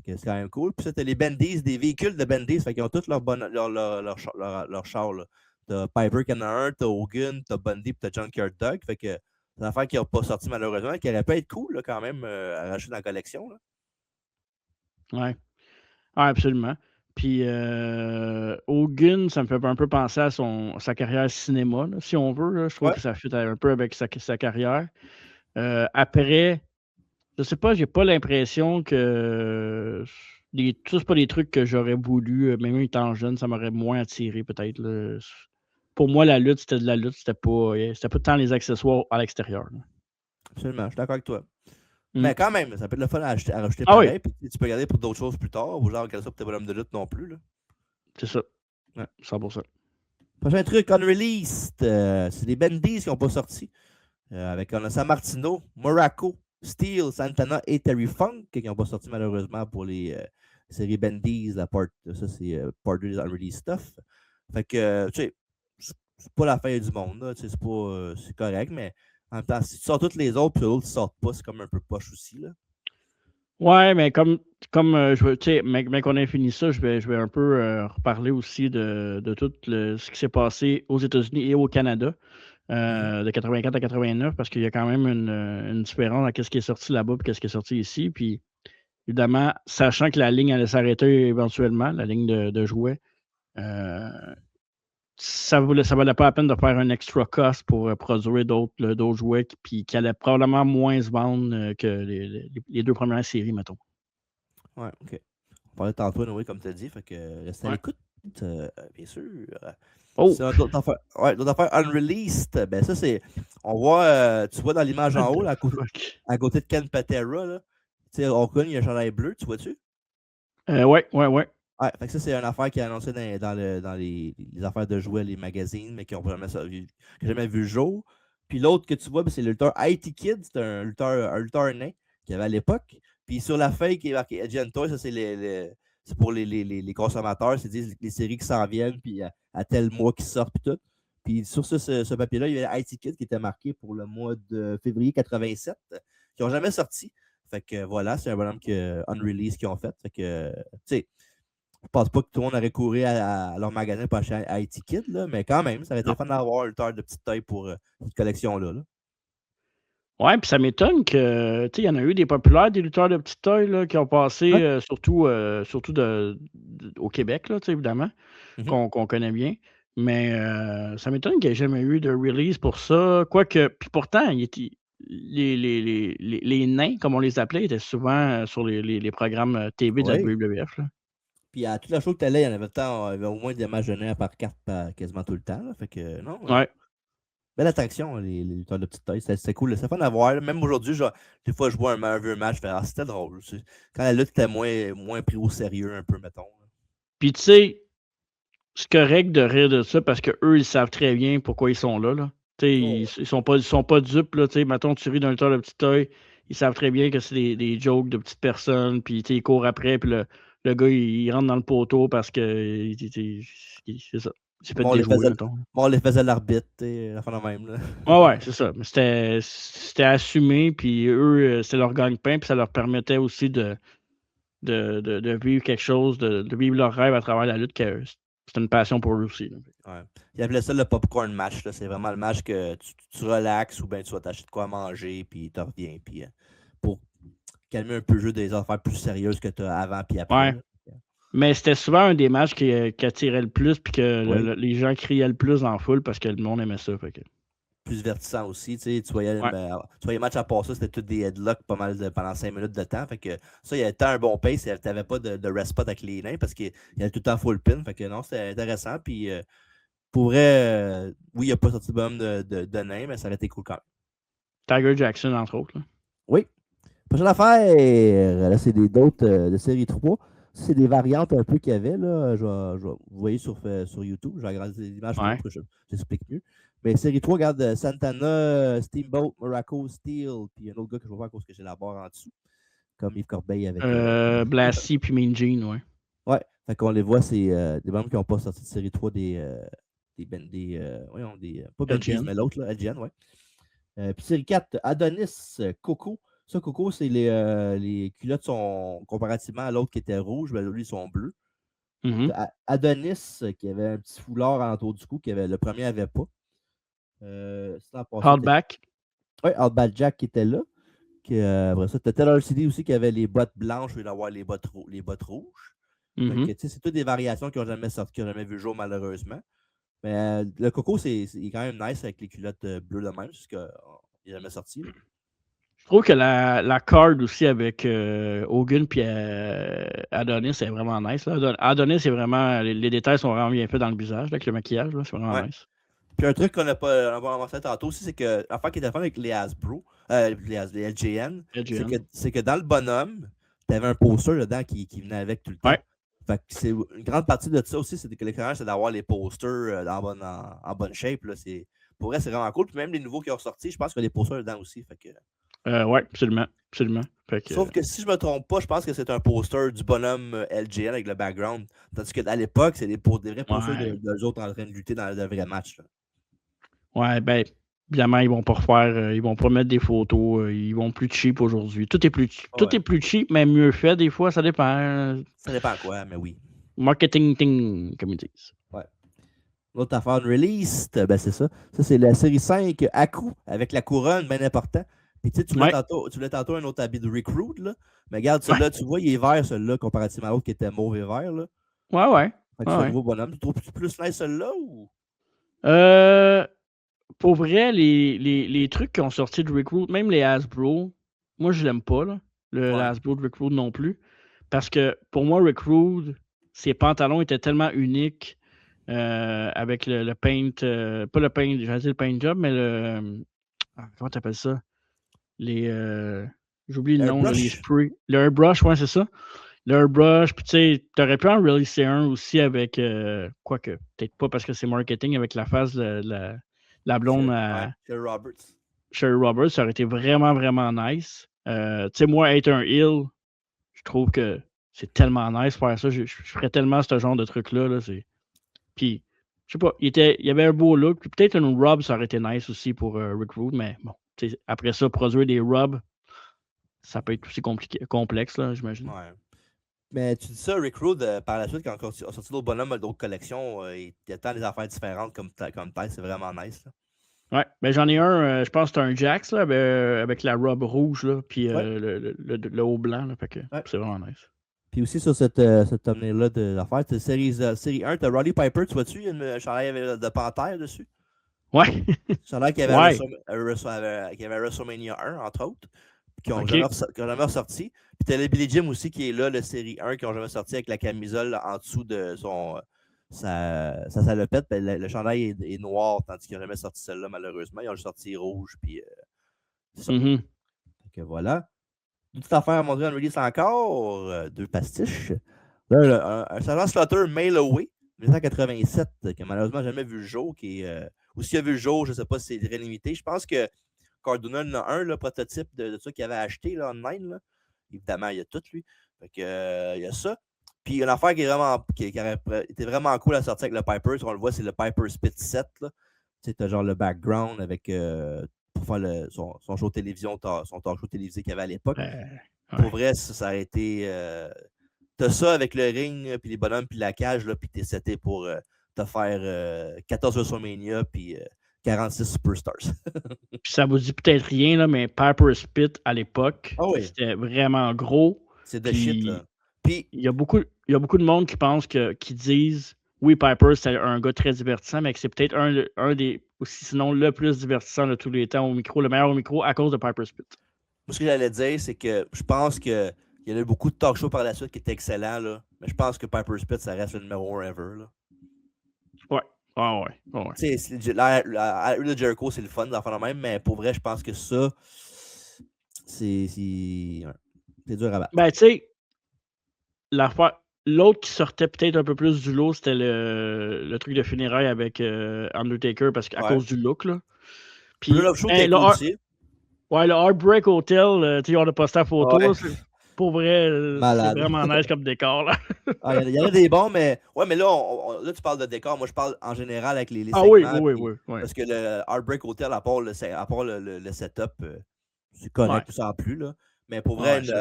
C'est quand même cool. Puis ça, t'as les Bendies, des véhicules de Bendies. Fait qu'ils ont tous leur char. Là. T'as Piper qui en a un, t'as Hogan, t'as Bundy, puis t'as Junkyard Dog. Fait que c'est une affaire qui n'a pas sorti malheureusement, qui aurait pu être cool là, quand même à racheter dans la collection. Là. Ouais. Ah, absolument. Puis Hogan, ça me fait un peu penser à sa carrière cinéma, là, si on veut. Là. Je trouve que ça fit un peu avec sa carrière. Après, je sais pas, j'ai pas l'impression que c'est pas des trucs que j'aurais voulu, même étant jeune, ça m'aurait moins attiré peut-être. Là. Pour moi, la lutte, c'était de la lutte, c'était pas tant les accessoires à l'extérieur. Là. Absolument, je suis d'accord avec toi. Mais quand même, ça peut être le fun à rajouter pareil. Oui. Puis tu peux regarder pour d'autres choses plus tard, ou genre regarder ça pour tes bonhommes de lutte non plus. Là. C'est ça. Ouais. 100%. Prochain truc, Unreleased. C'est les Bendies qui n'ont pas sorti. On a San Martino, Morocco, Steel, Santana et Terry Funk qui n'ont pas sorti malheureusement pour les séries Bendies. Ça, c'est part 2 des Unreleased Stuff. Fait que, tu sais, c'est pas la fin du monde. C'est correct, mais en même temps, si tu sors toutes les autres, puis l'autre ne sortent pas, c'est comme un peu poche aussi. Là. Ouais, mais comme je veux, tu sais, mais qu'on ait fini ça, je vais un peu reparler aussi de tout ce qui s'est passé aux États-Unis et au Canada de 84 à 89, parce qu'il y a quand même une différence dans ce qui est sorti là-bas et ce qui est sorti ici. Puis, évidemment, sachant que la ligne allait s'arrêter éventuellement, la ligne de jouets, ça valait pas la peine de faire un extra cost pour produire d'autres jouets qui allaient probablement moins se vendre que les deux premières séries, mettons. Ouais, OK. On parlait tantôt, Noé, comme tu as dit, fait que restez à l'écoute, bien sûr. C'est d'autres affaires Unreleased. Ben ça, c'est. On voit, tu vois dans l'image en haut, là, à côté de Ken Patera, là, Tu sais, Ocon, il a un chandail bleu, tu vois-tu? Ouais. Ouais, fait que ça, c'est une affaire qui est annoncée dans les affaires de jouets, les magazines, mais qui n'ont jamais vu le jour. Puis l'autre que tu vois, ben, c'est le lutteur IT Kid, c'est un lutteur nain qu'il y avait à l'époque. Puis sur la feuille qui est marqué Agent Toy, ça, c'est pour les consommateurs, c'est les séries qui s'en viennent, puis à tel mois qui sortent, puis tout. Puis sur ce papier-là, il y avait IT Kid qui était marqué pour le mois de février 87, qui n'ont jamais sorti. Fait que voilà, c'est un bonhomme unreleased qu'ils ont fait. Fait que, tu sais, je pense pas que tout le monde aurait couru à leur magasin pour acheter un IT Kit, là, mais quand même, ça aurait été fun d'avoir un lutteur de petite taille pour cette collection-là. Là. Ouais, puis ça m'étonne que, tu sais, il y en a eu des populaires, des lutteurs de petite taille, là, qui ont passé, Ouais. surtout au Québec, là, tu sais, évidemment, Mhm. qu'on connaît bien. Mais ça m'étonne qu'il n'y ait jamais eu de release pour ça. Quoique, puis pourtant, les nains, comme on les appelait, étaient souvent sur les programmes TV de la Oui. WWF. Là. Puis à toute la show que tu allais, il y en avait, il y avait au moins des matchs de nains par carte quasiment tout le temps. Là. Fait que non, Ouais. belle attraction, les lutteurs de petite taille. C'était cool. C'est fun à voir. Même aujourd'hui, des fois, je vois un vieux match, je fais, c'était drôle. Quand la lutte était moins pris au sérieux, un peu, mettons. Là. Puis tu sais, c'est correct de rire de ça parce qu'eux, ils savent très bien pourquoi ils sont là. Là. Ils sont pas dupes. Là, mettons, tu ris d'un lutteur de petite taille, ils savent très bien que c'est des jokes de petites personnes, puis ils courent après, puis le gars, il rentre dans le poteau parce que c'est ça. Il s'est fait déjouer, mettons. On les faisait l'arbitre, la fin de même. Là. Ouais, c'est ça. Mais c'était assumé, puis eux, c'est leur gagne-pain, puis ça leur permettait aussi de vivre quelque chose, de vivre leur rêve à travers la lutte, que c'est une passion pour eux aussi. Là. Ouais. Ils appelaient ça le popcorn match. C'est vraiment le match que tu relaxes ou bien tu vas t'acheter de quoi manger, puis tu reviens. Puis, pour calmer un peu le jeu des affaires plus sérieuses que tu as avant puis après. Ouais. Là. Mais c'était souvent un des matchs qui attirait le plus, puis que Oui. les gens criaient le plus en foule parce que le monde aimait ça. Fait que... Plus divertissant aussi. Tu voyais Ouais. les matchs à passer, c'était tous des headlocks pas mal pendant 5 minutes de temps. Fait que ça, il y avait un bon pace. Tu n'avais pas de rest spot avec les nains parce qu'il y avait tout le temps full pin. Fait que non, c'était intéressant. Puis pour vrai, oui, il n'a pas sorti de bonhomme de nains, mais ça aurait été cool quand même. Tiger Jackson, entre autres. Là. Oui. Prochaine affaire, là, c'est d'autres de série 3. C'est des variantes un peu qu'il y avait. Là. Vous voyez sur YouTube, je vais regarder les images Ouais. pour que j'explique mieux. Mais série 3, regarde Santana, Steamboat, Morocco, Steel, puis un autre gars que je vais voir à cause que j'ai la barre en dessous, comme Yves Corbeil avec. Blassie puis Mean Gene, ouais. Ouais, fait qu'on les voit, c'est des membres qui n'ont pas sorti de série 3 pas Benji's, mais l'autre, là, LGN, ouais. Puis série 4, Adonis, Coco. Ça, Coco, c'est les culottes sont comparativement à l'autre qui était rouge, ben, lui, ils sont bleus. Mm-hmm. Adonis, qui avait un petit foulard autour du cou, le premier n'avait pas. Hardback. Oui, Outback Jack qui était là. Après ça, tu as Taylor CD aussi qui avait les bottes blanches au lieu d'avoir les bottes rouges. Mm-hmm. C'est toutes des variations qui n'ont jamais sorti, qui n'ont jamais vu le jour, malheureusement. Mais le Coco, c'est quand même nice avec les culottes bleues de même, parce qu'il n'est jamais sorti. Là. Je trouve que la card aussi avec Hogan et Adonis est vraiment nice. Là. Adonis, c'est vraiment. Les détails sont vraiment bien faits dans le visage, là, avec le maquillage. C'est vraiment nice. Puis un truc qu'on n'a pas mentionné tantôt aussi, c'est que l'affaire qui était fun avec les Hasbro, les LJN, c'est que dans le bonhomme, tu avais un poster dedans qui venait avec tout le temps. Ouais. Fait que c'est une grande partie de ça aussi, c'est des collectionneurs, c'est d'avoir les posters en bonne shape. Là. Pour vrai, c'est vraiment cool. Puis même les nouveaux qui ont sorti, je pense qu'il y a des posters dedans aussi. Fait que... oui, absolument. Fait que... Sauf que si je me trompe pas, je pense que c'est un poster du bonhomme LGN avec le background. Tandis qu'à l'époque, c'est des vrais posters d'eux autres en train de lutter dans le vrai match. Là. Ouais, ben, évidemment, ils vont pas refaire, ils vont pas mettre des photos, ils vont plus cheap aujourd'hui. Tout est plus cheap, mais mieux fait des fois, ça dépend. Ça dépend quoi, mais oui. Marketing thing, comme ils disent. Ouais. L'autre affaire de release, ben c'est ça. Ça, c'est la série 5 Aku avec la couronne, bien important. Puis tu sais, tu voulais tantôt un autre habit de recruit, là. Mais regarde, celui-là, tu vois, il est vert, celui-là, comparativement à l'autre qui était mauve et vert, là. Ouais. Fait que c'est un nouveau bonhomme. Tu trouves plus nice celui-là ou? Pour vrai, les trucs qui ont sorti de Recruit, même les Hasbro, moi, je l'aime pas, là. Le Hasbro de Recruit non plus. Parce que pour moi, Recruit, ses pantalons étaient tellement uniques avec le paint, pas le paint, j'allais dire le paint job, mais comment t'appelles ça? J'oublie le nom, là, les Airbrush? sprays. Le airbrush, ouais, c'est ça. Le airbrush, puis tu sais, t'aurais pu en releaser un aussi avec, quoique, peut-être pas parce que c'est marketing, avec la face de la blonde Ouais, à Sherry Roberts. Sherry Roberts, ça aurait été vraiment, vraiment nice. Tu sais, moi, être un heel, je trouve que c'est tellement nice faire ça. Je ferais tellement ce genre de truc-là. Là, puis, je sais pas, il y avait un beau look. Puis peut-être une rub, ça aurait été nice aussi pour Rick Rude, mais bon, tu sais, après ça, produire des rubs, ça peut être aussi complexe, là, j'imagine. Ouais. Mais tu dis ça, Rick Rude, par la suite, quand on a sorti d'autres bonhommes, d'autres collections, il y a tant des affaires différentes comme taille, c'est vraiment nice. Là. Ouais, ben j'en ai un, je pense que c'est un Jax là, avec la robe rouge, là, puis Ouais. le haut blanc, là, fait que Ouais. c'est vraiment nice. Puis aussi sur cette thumbnail-là d'affaires, tu série 1, tu as Roddy Piper, tu vois-tu, il y a une chandail de panthère dessus. Ouais. Chandail qui avait, Ouais. qui avait WrestleMania 1, entre autres, qui n'ont Ok. jamais ressorti. Puis tu as le Billy Jim aussi qui est là, le série 1, qui n'ont jamais sorti avec la camisole en dessous de sa salopette. Ben, le chandail est noir, tandis qu'ils n'ont jamais sorti celle-là, malheureusement. Ils ont juste sorti rouge, puis c'est ça. Mhm. Donc voilà. Une petite affaire à montrer en release encore. Deux pastiches. Là, un Sergeant Slaughter Mail Away, 1987, qui n'a malheureusement jamais vu le jour. Ou s'il a vu le jour, je ne sais pas si c'est très limité. Je pense que Cardona en a un, le prototype de ça qu'il avait acheté là, online. Là. Évidemment, il y a tout, lui. Fait que, il y a ça. Puis une affaire qui aurait été vraiment cool à sortir avec le Piper, on le voit, c'est le Piper Spit 7. Tu sais, genre le background avec pour faire son show télévision, son talk show télévisé qu'il avait à l'époque. Ouais. Pour vrai, ça a été. T'as ça avec le ring, puis les bonhommes, puis la cage, là, puis t'es seté pour te faire 14 WrestleMania, puis 46 Superstars. Puis ça vous dit peut-être rien, là, mais Piper Spit à l'époque, Ah oui. c'était vraiment gros. C'est de shit, là. Puis, il y a beaucoup de monde qui disent oui, Piper, c'est un gars très divertissant, mais que c'est peut-être un des, aussi sinon le plus divertissant de tous les temps au micro, le meilleur au micro à cause de Piper Spit. ce que j'allais dire, c'est que je pense qu'il y en a eu beaucoup de talk shows par la suite qui étaient excellents, là. Mais je pense que Piper Spit, ça reste le numéro 1 ever, là. Ouais. Ah ouais. Ah ouais. Tu sais, la de Jericho, c'est le fun d'en faire le même, mais pour vrai, je pense que ça, c'est dur à battre. Ben, tu sais, l'autre qui sortait peut-être un peu plus du lot, c'était le truc de funérailles avec Undertaker, parce qu'à cause du look, là. Puis, le show était cool aussi. Ouais, le Heartbreak Hotel, tu sais, on a posté la photo. Ouais. Pour vrai, c'est Malade. vraiment nice comme décor, là. Il y en a des bons, mais ouais, mais là, là, tu parles de décor. Moi, je parle en général avec les Ah segments. oui. Parce que le Heartbreak Hotel, à part le setup, c'est correct, sans plus. Là. Mais pour vrai, je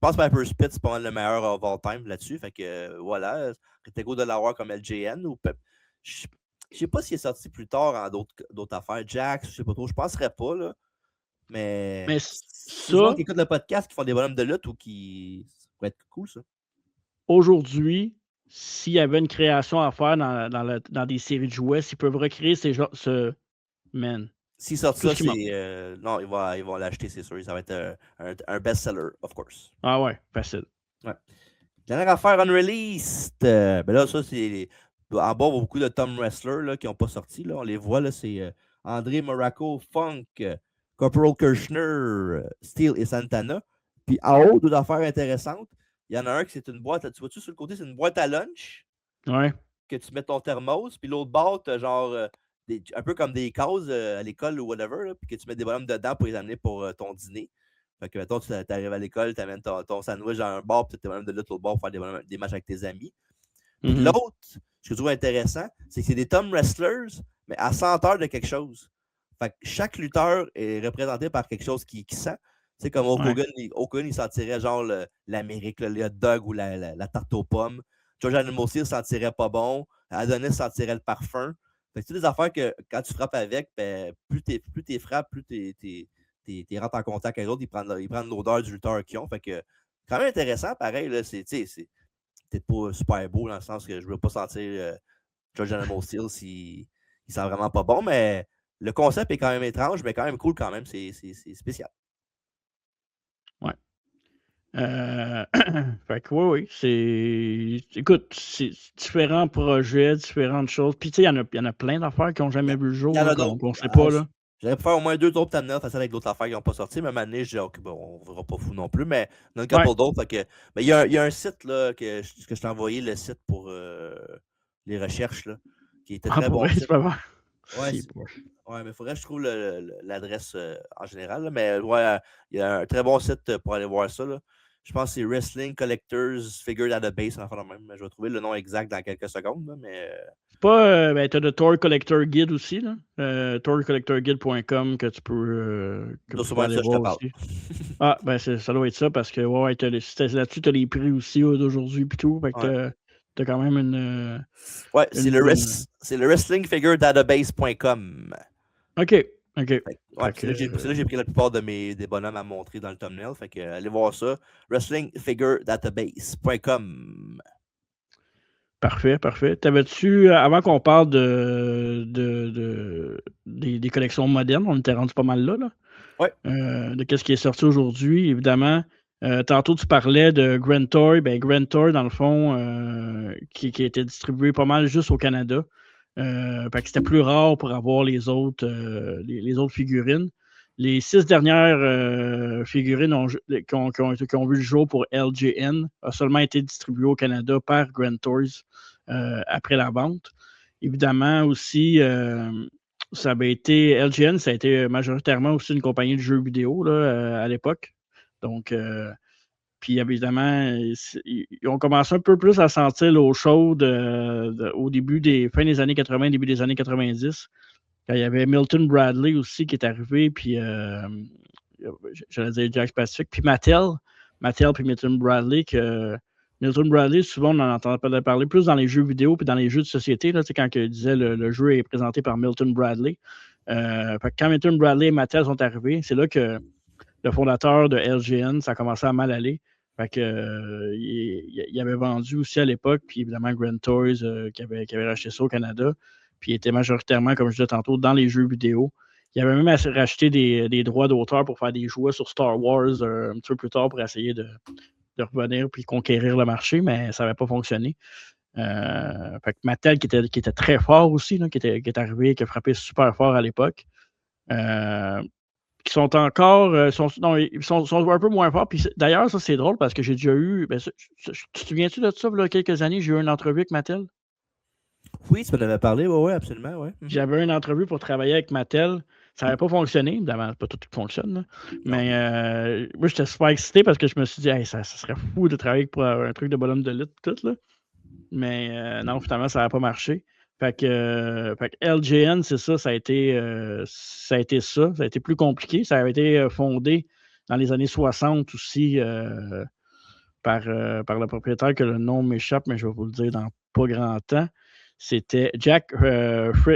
pense que Piper Spit, c'est pas mal le meilleur of all time là-dessus. Fait que voilà, c'était cool de l'avoir comme LJN. Je sais pas s'il est sorti plus tard en d'autres affaires. Jax, je sais pas trop. Je penserais pas, là. Mais c'est gens qui écoutent le podcast, qui font des bonhommes de lutte ou qui. Ça pourrait être cool, ça. Aujourd'hui, s'il y avait une création à faire dans des séries de jouets, s'ils peuvent recréer ce. Man. S'ils sortent ça, c'est. Non, ils vont l'acheter, c'est sûr. Ça va être un best-seller, of course. Ah ouais, facile. Ouais. Dernière affaire unreleased. Ben là, ça, c'est. En bas, il y a beaucoup de Tom Wrestler là, qui n'ont pas sorti. Là. On les voit, là, c'est André Morocco, Funk, Corporal Kirchner, Steel et Santana. Puis en haut, deux affaires intéressantes. Il y en a un qui c'est une boîte. Tu vois-tu sur le côté, c'est une boîte à lunch. Ouais. Que tu mets ton thermos. Puis l'autre boîte, genre. Un peu comme des cases à l'école ou whatever, là, puis que tu mets des bonhommes dedans pour les amener pour ton dîner. Fait que, mettons, tu arrives à l'école, tu amènes ton sandwich dans un bar, puis tu es bonhommes de l'autre bar pour faire des matchs avec tes amis. Puis l'autre, ce que je trouve intéressant, c'est que c'est des Tom Wrestlers, mais à 100 heures de quelque chose. Fait que chaque lutteur est représenté par quelque chose qui sent. Tu sais, comme Hulk Hogan, il sentirait genre l'Amérique, le hot dog ou la tarte aux pommes. George Animal Steel sentirait pas bon. Adonis sentirait le parfum. Fait que c'est des affaires que quand tu frappes avec, ben, plus t'es frappes, plus t'es rentres en contact avec les autres, ils prennent l'odeur du lutteur qu'ils ont. Fait que quand même intéressant, pareil, là, c'est peut-être pas super beau dans le sens que je ne veux pas sentir George Animal Steel s'il sent vraiment pas bon, mais le concept est quand même étrange, mais quand même cool quand même. C'est spécial. Ouais. Fait que oui, c'est. Écoute, c'est différents projets, différentes choses. Puis tu sais, il y en a plein d'affaires qui n'ont jamais vu le jour, qu'on ne sait pas, là. J'aurais pu faire au moins 2 autres thumbnails faciles avec d'autres affaires qui n'ont pas sorti, mais à un moment donné, je dis, OK, bon, on ne verra pas fou non plus, mais il y en a une couple d'autres. Mais il y a un site là, que je t'ai envoyé, le site pour les recherches, là, qui était très pour bon vrai, site. c'est pas vrai. Ouais, mais il faudrait que je trouve l'adresse en général. Là, mais ouais, il y a un très bon site pour aller voir ça. Là. Je pense que c'est Wrestling Collectors Figure Database, enfin le même. Je vais trouver le nom exact dans quelques secondes. Là, mais C'est pas. Ben, t'as le Tour Collector Guide aussi, là. tourcollectorguide.com que tu peux sûrement aller ça, je te voir parle. aussi. Ah, ben ça doit être ça parce que ouais, là-dessus, t'as les prix aussi d'aujourd'hui puis tout. Fait que t'as quand même une. Ouais, c'est le wrestlingfiguredatabase.com. OK. Ouais, c'est là que j'ai pris la plupart des bonhommes à montrer dans le thumbnail. Fait que allez voir ça. wrestlingfiguredatabase.com. Parfait. T'avais-tu, avant qu'on parle des collections modernes, on était rendu pas mal là. Ouais. De qu'est-ce qui est sorti aujourd'hui, évidemment. Tantôt, tu parlais de Grand Toy. Ben, Grand Toy, dans le fond, qui a été distribué pas mal juste au Canada. Fait que c'était plus rare pour avoir les autres figurines. Les 6 dernières figurines qui ont vu le jour pour LJN ont seulement été distribuées au Canada par Grand Toys après la vente. Évidemment, aussi, ça avait été LGN, ça a été majoritairement aussi une compagnie de jeux vidéo là, à l'époque. Donc, puis évidemment, ils ont commencé un peu plus à sentir l'eau chaude au début fin des années 80, début des années 90. Quand il y avait Milton Bradley aussi qui est arrivé, puis j'allais dire Jack Pacific, puis Mattel puis Milton Bradley, Milton Bradley, souvent, on en entend parler plus dans les jeux vidéo puis dans les jeux de société, là, quand il disait le jeu est présenté par Milton Bradley. Fait que quand Milton Bradley et Mattel sont arrivés, c'est là que le fondateur de LGN, ça a commencé à mal aller. Fait que, il avait vendu aussi à l'époque, puis évidemment Grand Toys qui avait racheté ça au Canada, puis il était majoritairement, comme je disais tantôt, dans les jeux vidéo. Il avait même racheté des droits d'auteur pour faire des jouets sur Star Wars un petit peu plus tard pour essayer de revenir puis conquérir le marché, mais ça n'avait pas fonctionné. Fait que Mattel, qui était très fort aussi, là, qui est arrivé, qui a frappé super fort à l'époque, qui sont encore. Ils sont un peu moins forts. Puis d'ailleurs, ça, c'est drôle parce que j'ai déjà eu. Ben, tu te souviens-tu de ça, il y a quelques années, j'ai eu une entrevue avec Mattel? Oui, tu m'en avais parlé, oui, absolument, oui. J'avais une entrevue pour travailler avec Mattel. Ça n'avait pas fonctionné. Évidemment, pas tout qui fonctionne. Là. Mais moi, j'étais super excité parce que je me suis dit, hey, ça serait fou de travailler pour un truc de bonhomme de lutte, tout. Là. Mais non, finalement, ça n'a pas marché. Fait que LJN, c'est ça, ça a été ça. Ça a été plus compliqué. Ça avait été fondé dans les années 60 aussi par le propriétaire, que le nom m'échappe, mais je vais vous le dire dans pas grand temps. C'était Jack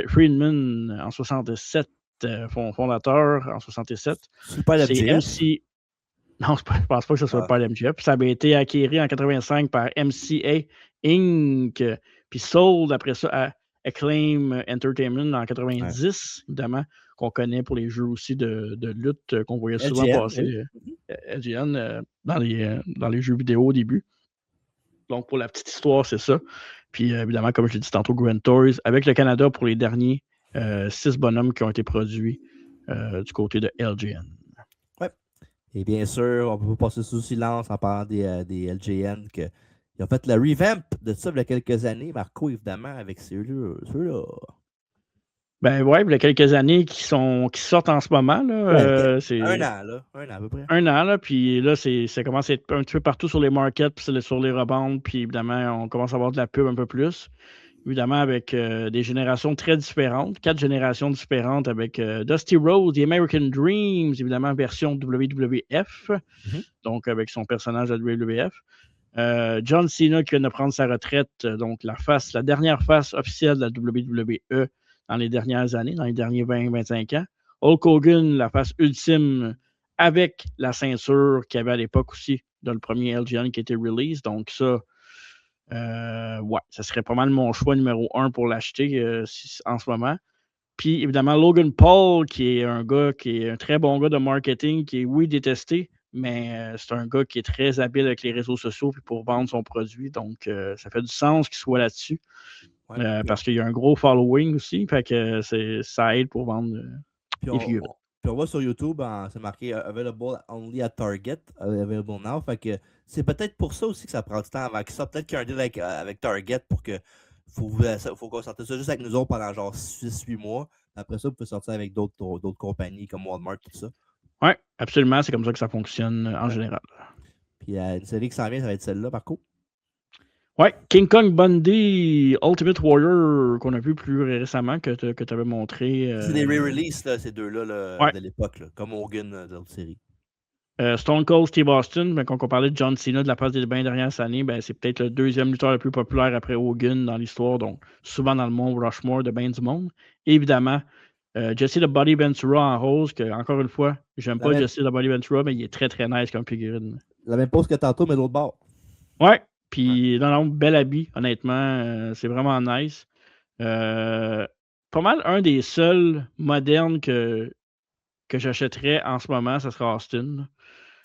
Friedman en 67, fondateur en 67. C'est pas la MC. Non, je ne pense pas que ce soit pas l'MJF. Ça avait été acquis en 85 par MCA Inc. Puis sold après ça à Acclaim Entertainment en 90, évidemment, qu'on connaît pour les jeux aussi de lutte qu'on voyait souvent passer LGN dans les jeux vidéo au début. Donc, pour la petite histoire, c'est ça. Puis, évidemment, comme je l'ai dit tantôt, Grand Toys, avec le Canada pour les derniers 6 bonhommes qui ont été produits du côté de LGN. Ouais. Et bien sûr, on ne peut pas passer sous silence en parlant des LGN ils ont fait la revamp de ça il y a quelques années, Marco, évidemment, avec ceux-là. Ben ouais, il y a quelques années qui sortent en ce moment. Là, c'est un an, là. Un an à peu près. Un an, là, puis là, ça commence à être un petit peu partout sur les markets, puis sur les reventes, puis évidemment, on commence à avoir de la pub un peu plus. Évidemment, avec des générations très différentes, 4 générations différentes avec Dusty Rhodes, The American Dreams, évidemment, version WWF, donc avec son personnage à WWF. John Cena qui vient de prendre sa retraite, donc la dernière face officielle de la WWE dans les dernières années, dans les derniers 20-25 ans. Hulk Hogan, la face ultime avec la ceinture qu'il y avait à l'époque aussi dans le premier LGN qui était release. Donc ça, ouais, ça serait pas mal mon choix numéro 1 pour l'acheter en ce moment. Puis évidemment, Logan Paul, qui est un très bon gars de marketing, qui est, oui, détesté, mais c'est un gars qui est très habile avec les réseaux sociaux pour vendre son produit. Donc, ça fait du sens qu'il soit là-dessus. Parce qu'il y a un gros following aussi. Fait que ça aide pour vendre Puis Les figurines. puis on voit sur YouTube, c'est marqué Available only at Target, available now. Fait que c'est peut-être pour ça aussi que ça prend du temps avant que ça. Peut-être qu'il y a un deal avec Target pour que faut qu'on sorte ça juste avec nous autres pendant genre 6-8 mois. Après ça, vous pouvez sortir avec d'autres compagnies comme Walmart, tout ça. Oui, absolument. C'est comme ça que ça fonctionne en général. Puis une série qui s'en vient, ça va être celle-là, par contre. Ouais, King Kong Bundy Ultimate Warrior qu'on a vu plus récemment que tu avais montré. C'est des re-releases, là, ces deux-là, Ouais. de l'époque, là, comme Hogan de l'autre série. Stone Cold Steve Austin, ben, quand on parlait de John Cena de la passe des 20 dernières années, ben, c'est peut-être le deuxième lutteur le plus populaire après Hogan dans l'histoire, donc souvent dans le monde Rushmore de bien du monde. Et évidemment, Jesse the Body Ventura en rose, que encore une fois, j'aime pas Jesse the Body Ventura, mais il est très très nice comme figurine. La même pose que tantôt, mais de l'autre bord. Ouais, puis non, bel habit, honnêtement, c'est vraiment nice. Pas mal un des seuls modernes que j'achèterais en ce moment, ça serait Austin.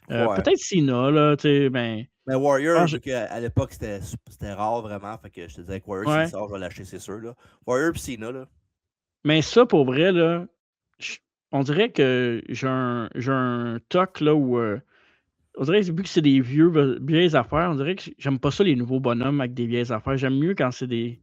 Peut-être Cena, là, tu sais, ben. Mais Warrior, vu qu'à l'époque, c'était rare vraiment, fait que je te disais que Warrior, s'il sort, je vais l'acheter, c'est sûr, là. Warrior pis Cena, là. Mais ça, pour vrai, là, on dirait que j'ai un toc, là, où... on dirait que vu que c'est des vieilles affaires, on dirait que j'aime pas ça, les nouveaux bonhommes avec des vieilles affaires. J'aime mieux quand c'est des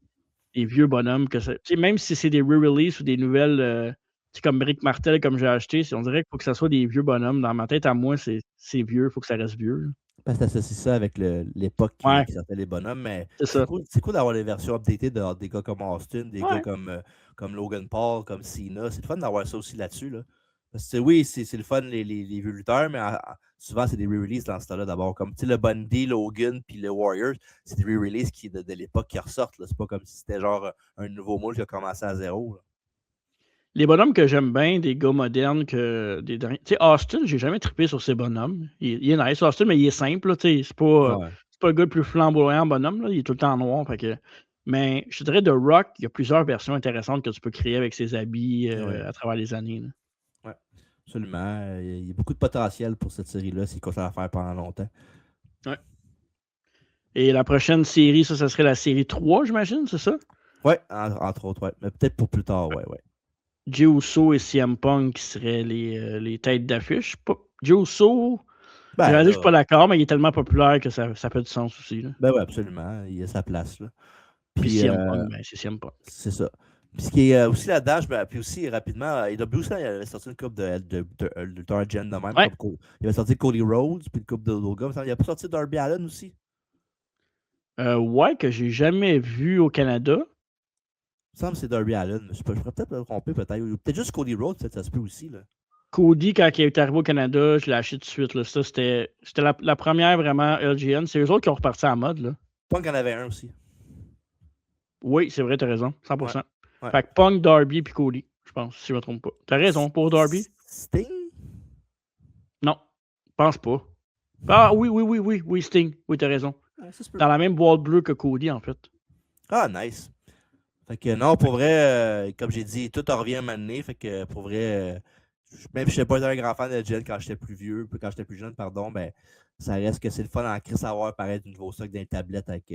vieux bonhommes, que ça... Tu sais, même si c'est des re-releases ou des nouvelles... tu sais, comme Rick Martel, comme j'ai acheté, on dirait qu'il faut que ça soit des vieux bonhommes. Dans ma tête, à moi, c'est vieux, il faut que ça reste vieux, là. Parce que t'associes ça avec l'époque qui sortait les bonhommes, mais c'est cool d'avoir les versions updatées des gars comme Austin, des gars comme Logan Paul, comme Cena. C'est le fun d'avoir ça aussi là-dessus. Là. Parce que oui, c'est le fun, les vieux lutteurs, mais souvent c'est des re-releases dans ce temps-là d'abord. Comme le Bundy, Logan, puis le Warriors, c'est des re-releases de l'époque qui ressortent. C'est pas comme si c'était genre un nouveau moule qui a commencé à zéro. Là. Les bonhommes que j'aime bien, des gars modernes, que des derniers. Tu sais, Austin, j'ai jamais trippé sur ces bonhommes. Il est nice, Austin, mais il est simple. C'est pas le gars le plus flamboyant bonhomme. Là. Il est tout le temps noir. Fait que... Mais je dirais de Rock, il y a plusieurs versions intéressantes que tu peux créer avec ses habits à travers les années. Oui, absolument. Il y a beaucoup de potentiel pour cette série-là s'il continue à faire pendant longtemps. Ouais. Et la prochaine série, ça serait la série 3, j'imagine, c'est ça? Oui, entre autres, ouais. Mais peut-être pour plus tard, ouais. Jey Uso et CM Punk qui seraient les têtes d'affiche. Jey Uso, je suis pas d'accord, mais il est tellement populaire que ça fait du sens aussi. Là. Ben oui, absolument. Il a sa place. Là. Puis CM Punk, ben, c'est CM Punk. C'est ça. Puis ce qui est aussi là-dedans, puis aussi rapidement, AEW, il avait sorti une coupe de lutteurs Gen de même. Ouais. Il avait sorti Cody Rhodes, puis une coupe de Logan. Il a pas sorti Darby Allin aussi? Ouais, que j'ai jamais vu au Canada. Il me semble que c'est Darby Allin. Je pourrais peut-être me tromper, peut-être. Ou peut-être juste Cody Rhodes, peut-être ça se peut aussi. Là. Cody, quand il est arrivé au Canada, je l'ai acheté tout de suite. Là. Ça, c'était la première vraiment LGN. C'est eux autres qui ont reparti en mode. Là. Punk en avait un aussi. Oui, c'est vrai, t'as raison. 100%. Ouais. Fait que Punk, Darby puis Cody, je pense, si je me trompe pas. T'as raison, pour Darby. Sting? Non, je pense pas. Ah oui, Sting. Oui, t'as raison. Ouais, dans la même boîte bleue que Cody, en fait. Ah, nice. Fait que non, pour vrai, comme j'ai dit, tout en revient à m'amener. Fait que pour vrai, même si je n'étais pas un grand fan de Jen quand j'étais plus vieux, quand j'étais plus jeune, pardon, ben ça reste que c'est le fun en crise à avoir pareil du nouveau stock dans les tablettes avec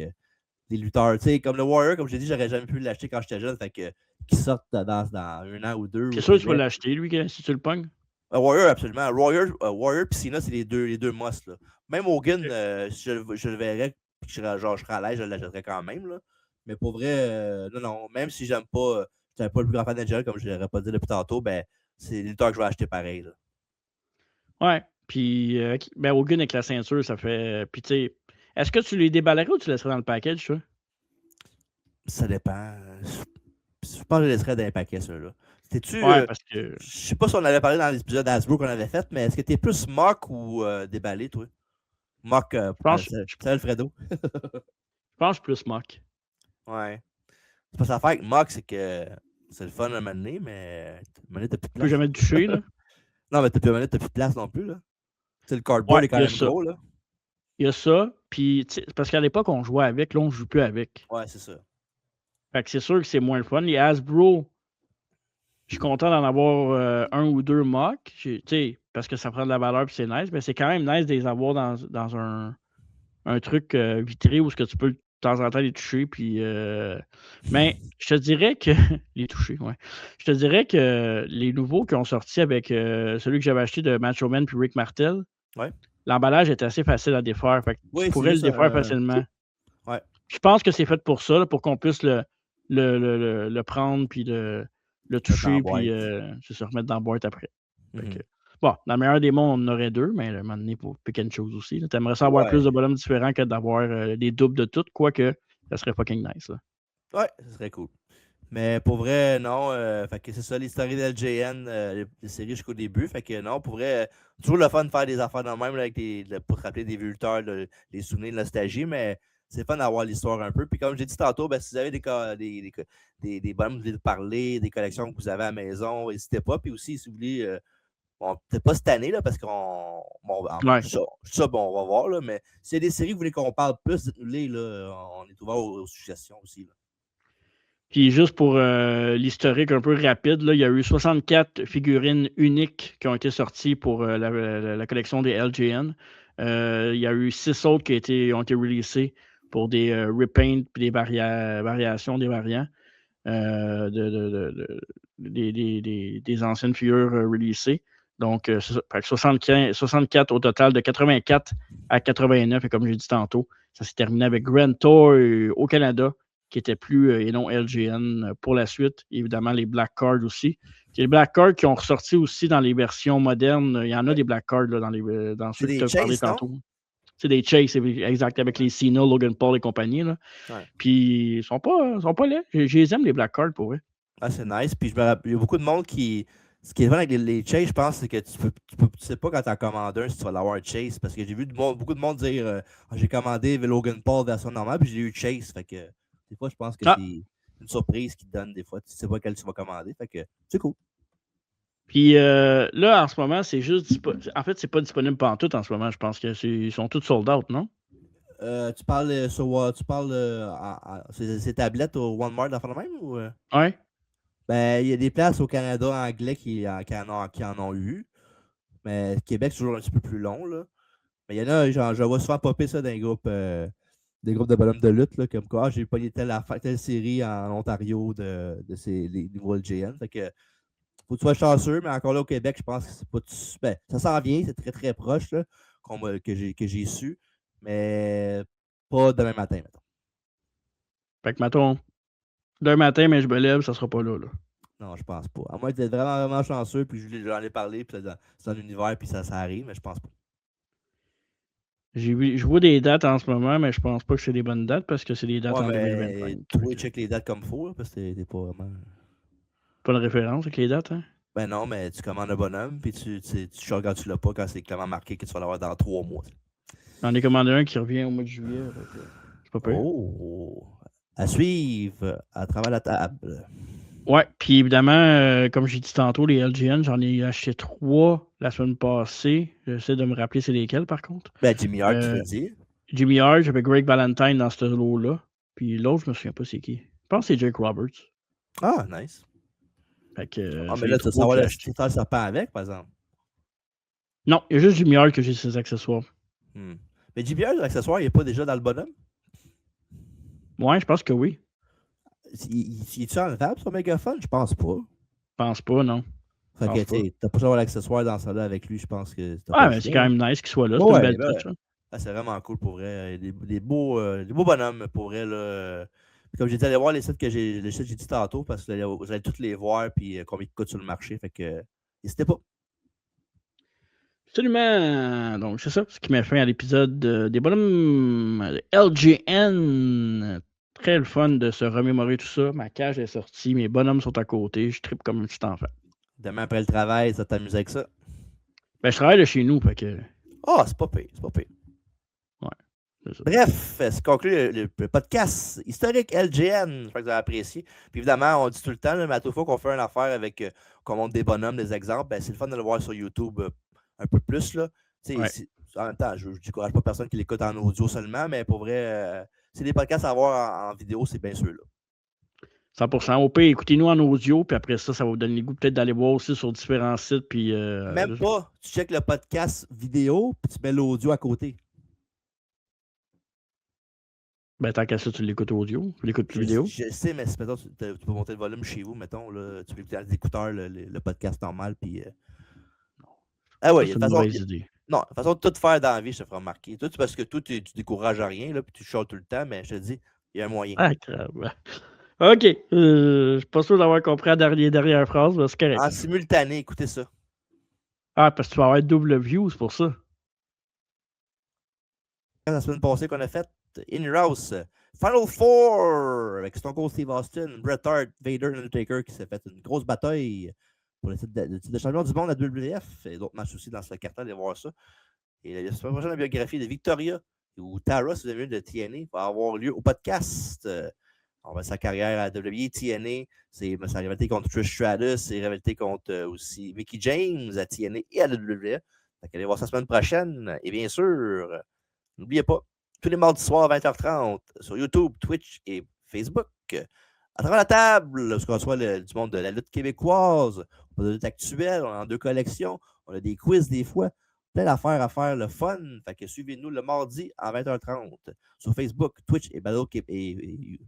des lutteurs. Tu sais, comme le Warrior, comme j'ai dit, j'aurais jamais pu l'acheter quand j'étais jeune. Fait que qui sortent dans un an ou deux. C'est sûr que tu vas l'acheter, lui, si tu le pognes. Warrior, absolument. Warrior et Cena, c'est les deux must. Là. Même Hogan, je le verrais, je serais à l'aise, je l'achèterais quand même. Là. Mais pour vrai, non. Même si j'aime pas, je pas le plus grand fan d'Angel, comme je l'aurais pas dit depuis tantôt, ben c'est les lutteurs que je vais acheter pareil. Là. Ouais. Puis, Hogan avec la ceinture, ça fait. Puis, tu sais, est-ce que tu les déballerais ou tu laisserais dans le package, ça? Ça dépend. Je pense que je laisserais dans les paquets, ceux-là. T'es-tu. Parce que. Je sais pas si on avait parlé dans l'épisode d'Asbro qu'on avait fait, mais est-ce que t'es plus mock ou déballé, toi? Mock, c'est Alfredo. Je pense plus mock. Ouais. C'est pas ça faire avec mock, c'est que c'est le fun à m'amener, mais t'as plus de place. Tu peux jamais te toucher, là. Non, mais t'as plus de place non plus, là. Le cardboard est quand même gros, là. Il y a ça, puis parce qu'à l'époque, on jouait avec, là, on ne joue plus avec. Ouais, c'est ça. Fait que c'est sûr que c'est moins le fun. Les Hasbro, je suis content d'en avoir un ou deux mock, parce que ça prend de la valeur et c'est nice, mais c'est quand même nice de les avoir dans un truc vitré où ce que tu peux temps en temps les toucher. Puis, mais je te dirais que. Les toucher, ouais. Je te dirais que les nouveaux qui ont sorti avec celui que j'avais acheté de Macho Man puis Rick Martel, Ouais. l'emballage est assez facile à défaire. Fait que Oui, tu c'est pourrais le juste défaire facilement. Ouais. Je pense que c'est fait pour ça, là, pour qu'on puisse le prendre puis le toucher, puis c'est ça, remettre dans la boîte après. Fait que, bon, dans le meilleur des mondes, on en aurait 2, mais à un moment donné, pour pick and choose aussi. Tu aimerais ça avoir plus de bonhommes différents que d'avoir des doubles de tout, quoique ça serait fucking nice. Là. Ouais, ça serait cool. Mais pour vrai, non. Fait que c'est ça, l'histoire de LJN, les séries jusqu'au début. Fait que non, pour vrai, toujours le fun de faire des affaires dans le même là, avec pour se rappeler des vieux lutteurs, les souvenirs de nostalgie, mais c'est fun d'avoir l'histoire un peu. Puis comme j'ai dit tantôt, ben, si vous avez des bonhommes que vous voulez parler, des collections que vous avez à la maison, n'hésitez pas. Puis aussi, si vous voulez, bon, peut-être pas cette année, là, parce qu'on. Bon, ça, bon, on va voir, là, mais s'il y a des séries que vous voulez qu'on parle plus, dites-nous-les, là, on est ouvert aux suggestions aussi. Là. Puis juste pour l'historique un peu rapide, là, il y a eu 64 figurines uniques qui ont été sorties pour la collection des LJN. Il y a eu 6 autres qui ont été releasés pour des repaints et des variations des variants des anciennes figures releasées. Donc, 64 au total, de 84 à 89. Et comme j'ai dit tantôt, ça s'est terminé avec Grand Tour au Canada, qui était plus et non LGN pour la suite. Évidemment, les Black Cards aussi. Les Black Cards qui ont ressorti aussi dans les versions modernes. Il y en a des Black Cards là, dans ceux que tu as parlé tantôt. C'est des Chase, exact, avec les Cena, Logan Paul et compagnie. Là. Ouais. Puis, ils sont pas laids. Je les aime, les Black Cards, pour eux. Ah, c'est nice. Puis, je me rappelle, il y a beaucoup de monde qui. Ce qui est vrai avec les Chase, je pense, c'est que tu sais pas quand tu en commandes un si tu vas l'avoir Chase. Parce que j'ai vu beaucoup de monde dire j'ai commandé Logan Paul version normale, puis j'ai eu Chase. Fait que des fois, je pense que c'est une surprise qui te donne des fois. Tu sais pas quel tu vas commander. Fait que c'est cool. Puis là, en ce moment, c'est juste. En fait, c'est pas disponible pantoute en ce moment. Je pense qu'ils sont tous sold out, non? Tu parles sur ces tablettes au Walmart dans le même ou? Ouais. Ben, il y a des places au Canada anglais qui en ont eu. Mais Québec, c'est toujours un petit peu plus long. Là. Mais il y en a, genre, je vois souvent popper ça dans des groupes de bonhommes de lutte, là, comme quoi j'ai pogné telle série en Ontario de ces nouveaux LGN. Fait que faut que tu sois chanceux, mais encore là au Québec, je pense que c'est pas tout. Ben, ça s'en vient, c'est très très proche là, que j'ai su, mais pas demain matin, mettons. Fait que mettons, demain matin, mais je me lève, ça sera pas là. Non, je pense pas. À moins d'être vraiment, vraiment chanceux, puis j'en ai parlé, puis c'est dans l'univers, puis ça arrive, mais je pense pas. Je vois des dates en ce moment, mais je pense pas que c'est des bonnes dates parce que c'est des dates en 2025. Oui, check les dates comme il faut, parce que t'es pas vraiment. Pas de référence avec les dates, hein? Ben non, mais tu commandes un bonhomme, puis tu regardes, tu l'as pas quand c'est clairement marqué que tu vas l'avoir dans 3 mois. J'en ai commandé un qui revient au mois de juillet. C'est pas pire. Oh! À suivre à travers la table. Ouais, puis évidemment, comme j'ai dit tantôt, les LGN, j'en ai acheté 3 la semaine passée. J'essaie de me rappeler c'est lesquels, par contre. Ben, Jimmy Hart, tu l'as dit. Jimmy Hart, j'avais Greg Valentine dans ce lot-là. Puis l'autre, je me souviens pas c'est qui. Je pense que c'est Jake Roberts. Ah, nice. Fait que, mais là, tu vas savoir le serpent avec, par exemple. Non, il y a juste Jimmy Hart que j'ai ses accessoires. Mais Jimmy Hart, l'accessoire, il n'est pas déjà dans le bonhomme? Ouais, je pense que oui. Il est-tu enlevable sur mégaphone? Je pense pas. Je pense pas, non. Fait que t'as pas avoir l'accessoire dans ça là avec lui, je pense que. Ah, mais c'est quand même nice qu'il soit là. C'est une belle touch. C'est vraiment cool pour vrai. Des beaux bonhommes pour vrai. Là. Comme j'ai dit, allez voir les sites que j'ai dit tantôt parce que vous allez tous les voir puis combien ils coûtent sur le marché. Fait que n'hésitez pas. Absolument. Donc, c'est ça, ce qui met fin à l'épisode des bonhommes LGN. Très le fun de se remémorer tout ça. Ma cage est sortie, mes bonhommes sont à côté. Je trippe comme un petit enfant. Demain après le travail, ça t'amuse avec ça? Ben, je travaille de chez nous, fait que. Ah, c'est pas pire, c'est pas pire. Ouais. Bref, ça conclut le podcast historique LGN. J'espère que vous avez apprécié. Puis évidemment, on dit tout le temps, mais à toute fois qu'on fait une affaire avec, qu'on montre des bonhommes, des exemples, ben, c'est le fun de le voir sur YouTube un peu plus. Là. En même temps, je ne décourage pas personne qui l'écoute en audio seulement, mais pour vrai, c'est des podcasts à voir en vidéo, c'est bien sûr là. 100%. Au pire, écoutez-nous en audio, puis après ça, ça va vous donner le goût peut-être d'aller voir aussi sur différents sites. Puis, même pas. Tu checkes le podcast vidéo, puis tu mets l'audio à côté. Ben, tant qu'à ça, tu l'écoutes audio. Tu l'écoutes plus vidéo. Je sais, mais mettons, tu peux monter le volume chez vous, mettons, là, tu peux écouter dans les écouteurs le podcast normal, puis... Ah ouais, il y a C'est une une façon... mauvaise idée. Non, la façon de tout faire dans la vie, je te ferai remarquer. Toi, c'est parce que toi, tu décourages à rien, là, puis tu chiales tout le temps, mais je te dis, il y a un moyen. Ah, crème. OK. Je suis pas sûr d'avoir compris la dernière phrase, mais c'est correct. En simultané, écoutez ça. Ah, parce que tu vas avoir double view, c'est pour ça. La semaine passée qu'on a fait, In Your House, Final Four, avec Stone Cold Steve Austin, Bret Hart, Vader, Undertaker, qui s'est fait une grosse bataille pour le titre de champion du monde à WWF, et d'autres matchs aussi dans ce carton, allez voir ça. Et la semaine prochaine, la biographie de Victoria, où Tara, si vous avez vu de TNA, va avoir lieu au podcast. On va sa carrière à WWE, TNA, c'est sa rivalité contre Trish Stratus, c'est rivalité contre aussi Mickie James à TNA et à la WWE. Donc, allez voir ça la semaine prochaine. Et bien sûr, n'oubliez pas, tous les mardis soirs à 20h30 sur YouTube, Twitch et Facebook. À travers la table, parce qu'on reçoit du monde de la lutte québécoise, on a de la lutte actuelle, on a en 2 collections, on a des quiz des fois, plein d'affaires à faire, le fun. Fait que suivez-nous le mardi à 20h30 sur Facebook, Twitch et Balado et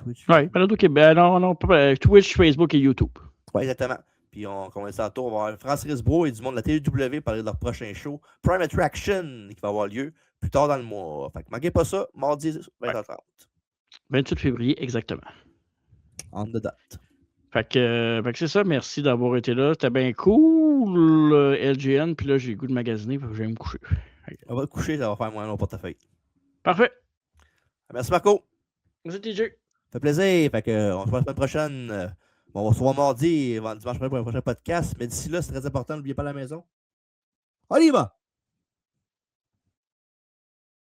Twitch. Oui, Balado Québec. Non, pas Twitch, Facebook et YouTube. Oui, exactement. Puis on commence tantôt, on va avoir Francis Risbro et du monde de la TW parler de leur prochain show, Prime Attraction, qui va avoir lieu plus tard dans le mois. Fait que manquez pas ça, mardi 20h30. 28 février, exactement. On the dot. Fait que c'est ça, merci d'avoir été là. C'était bien cool, LGN. Puis là, j'ai le goût de magasiner, fait que je vais me coucher. On va te coucher, ça va faire moins long portefeuille. Parfait. Merci Marco. Merci TJ. Ça fait plaisir. Fait que on se voit la semaine prochaine. On va se voir mardi et dimanche prochain pour un prochain podcast. Mais d'ici là, c'est très important, n'oubliez pas la maison. On y va!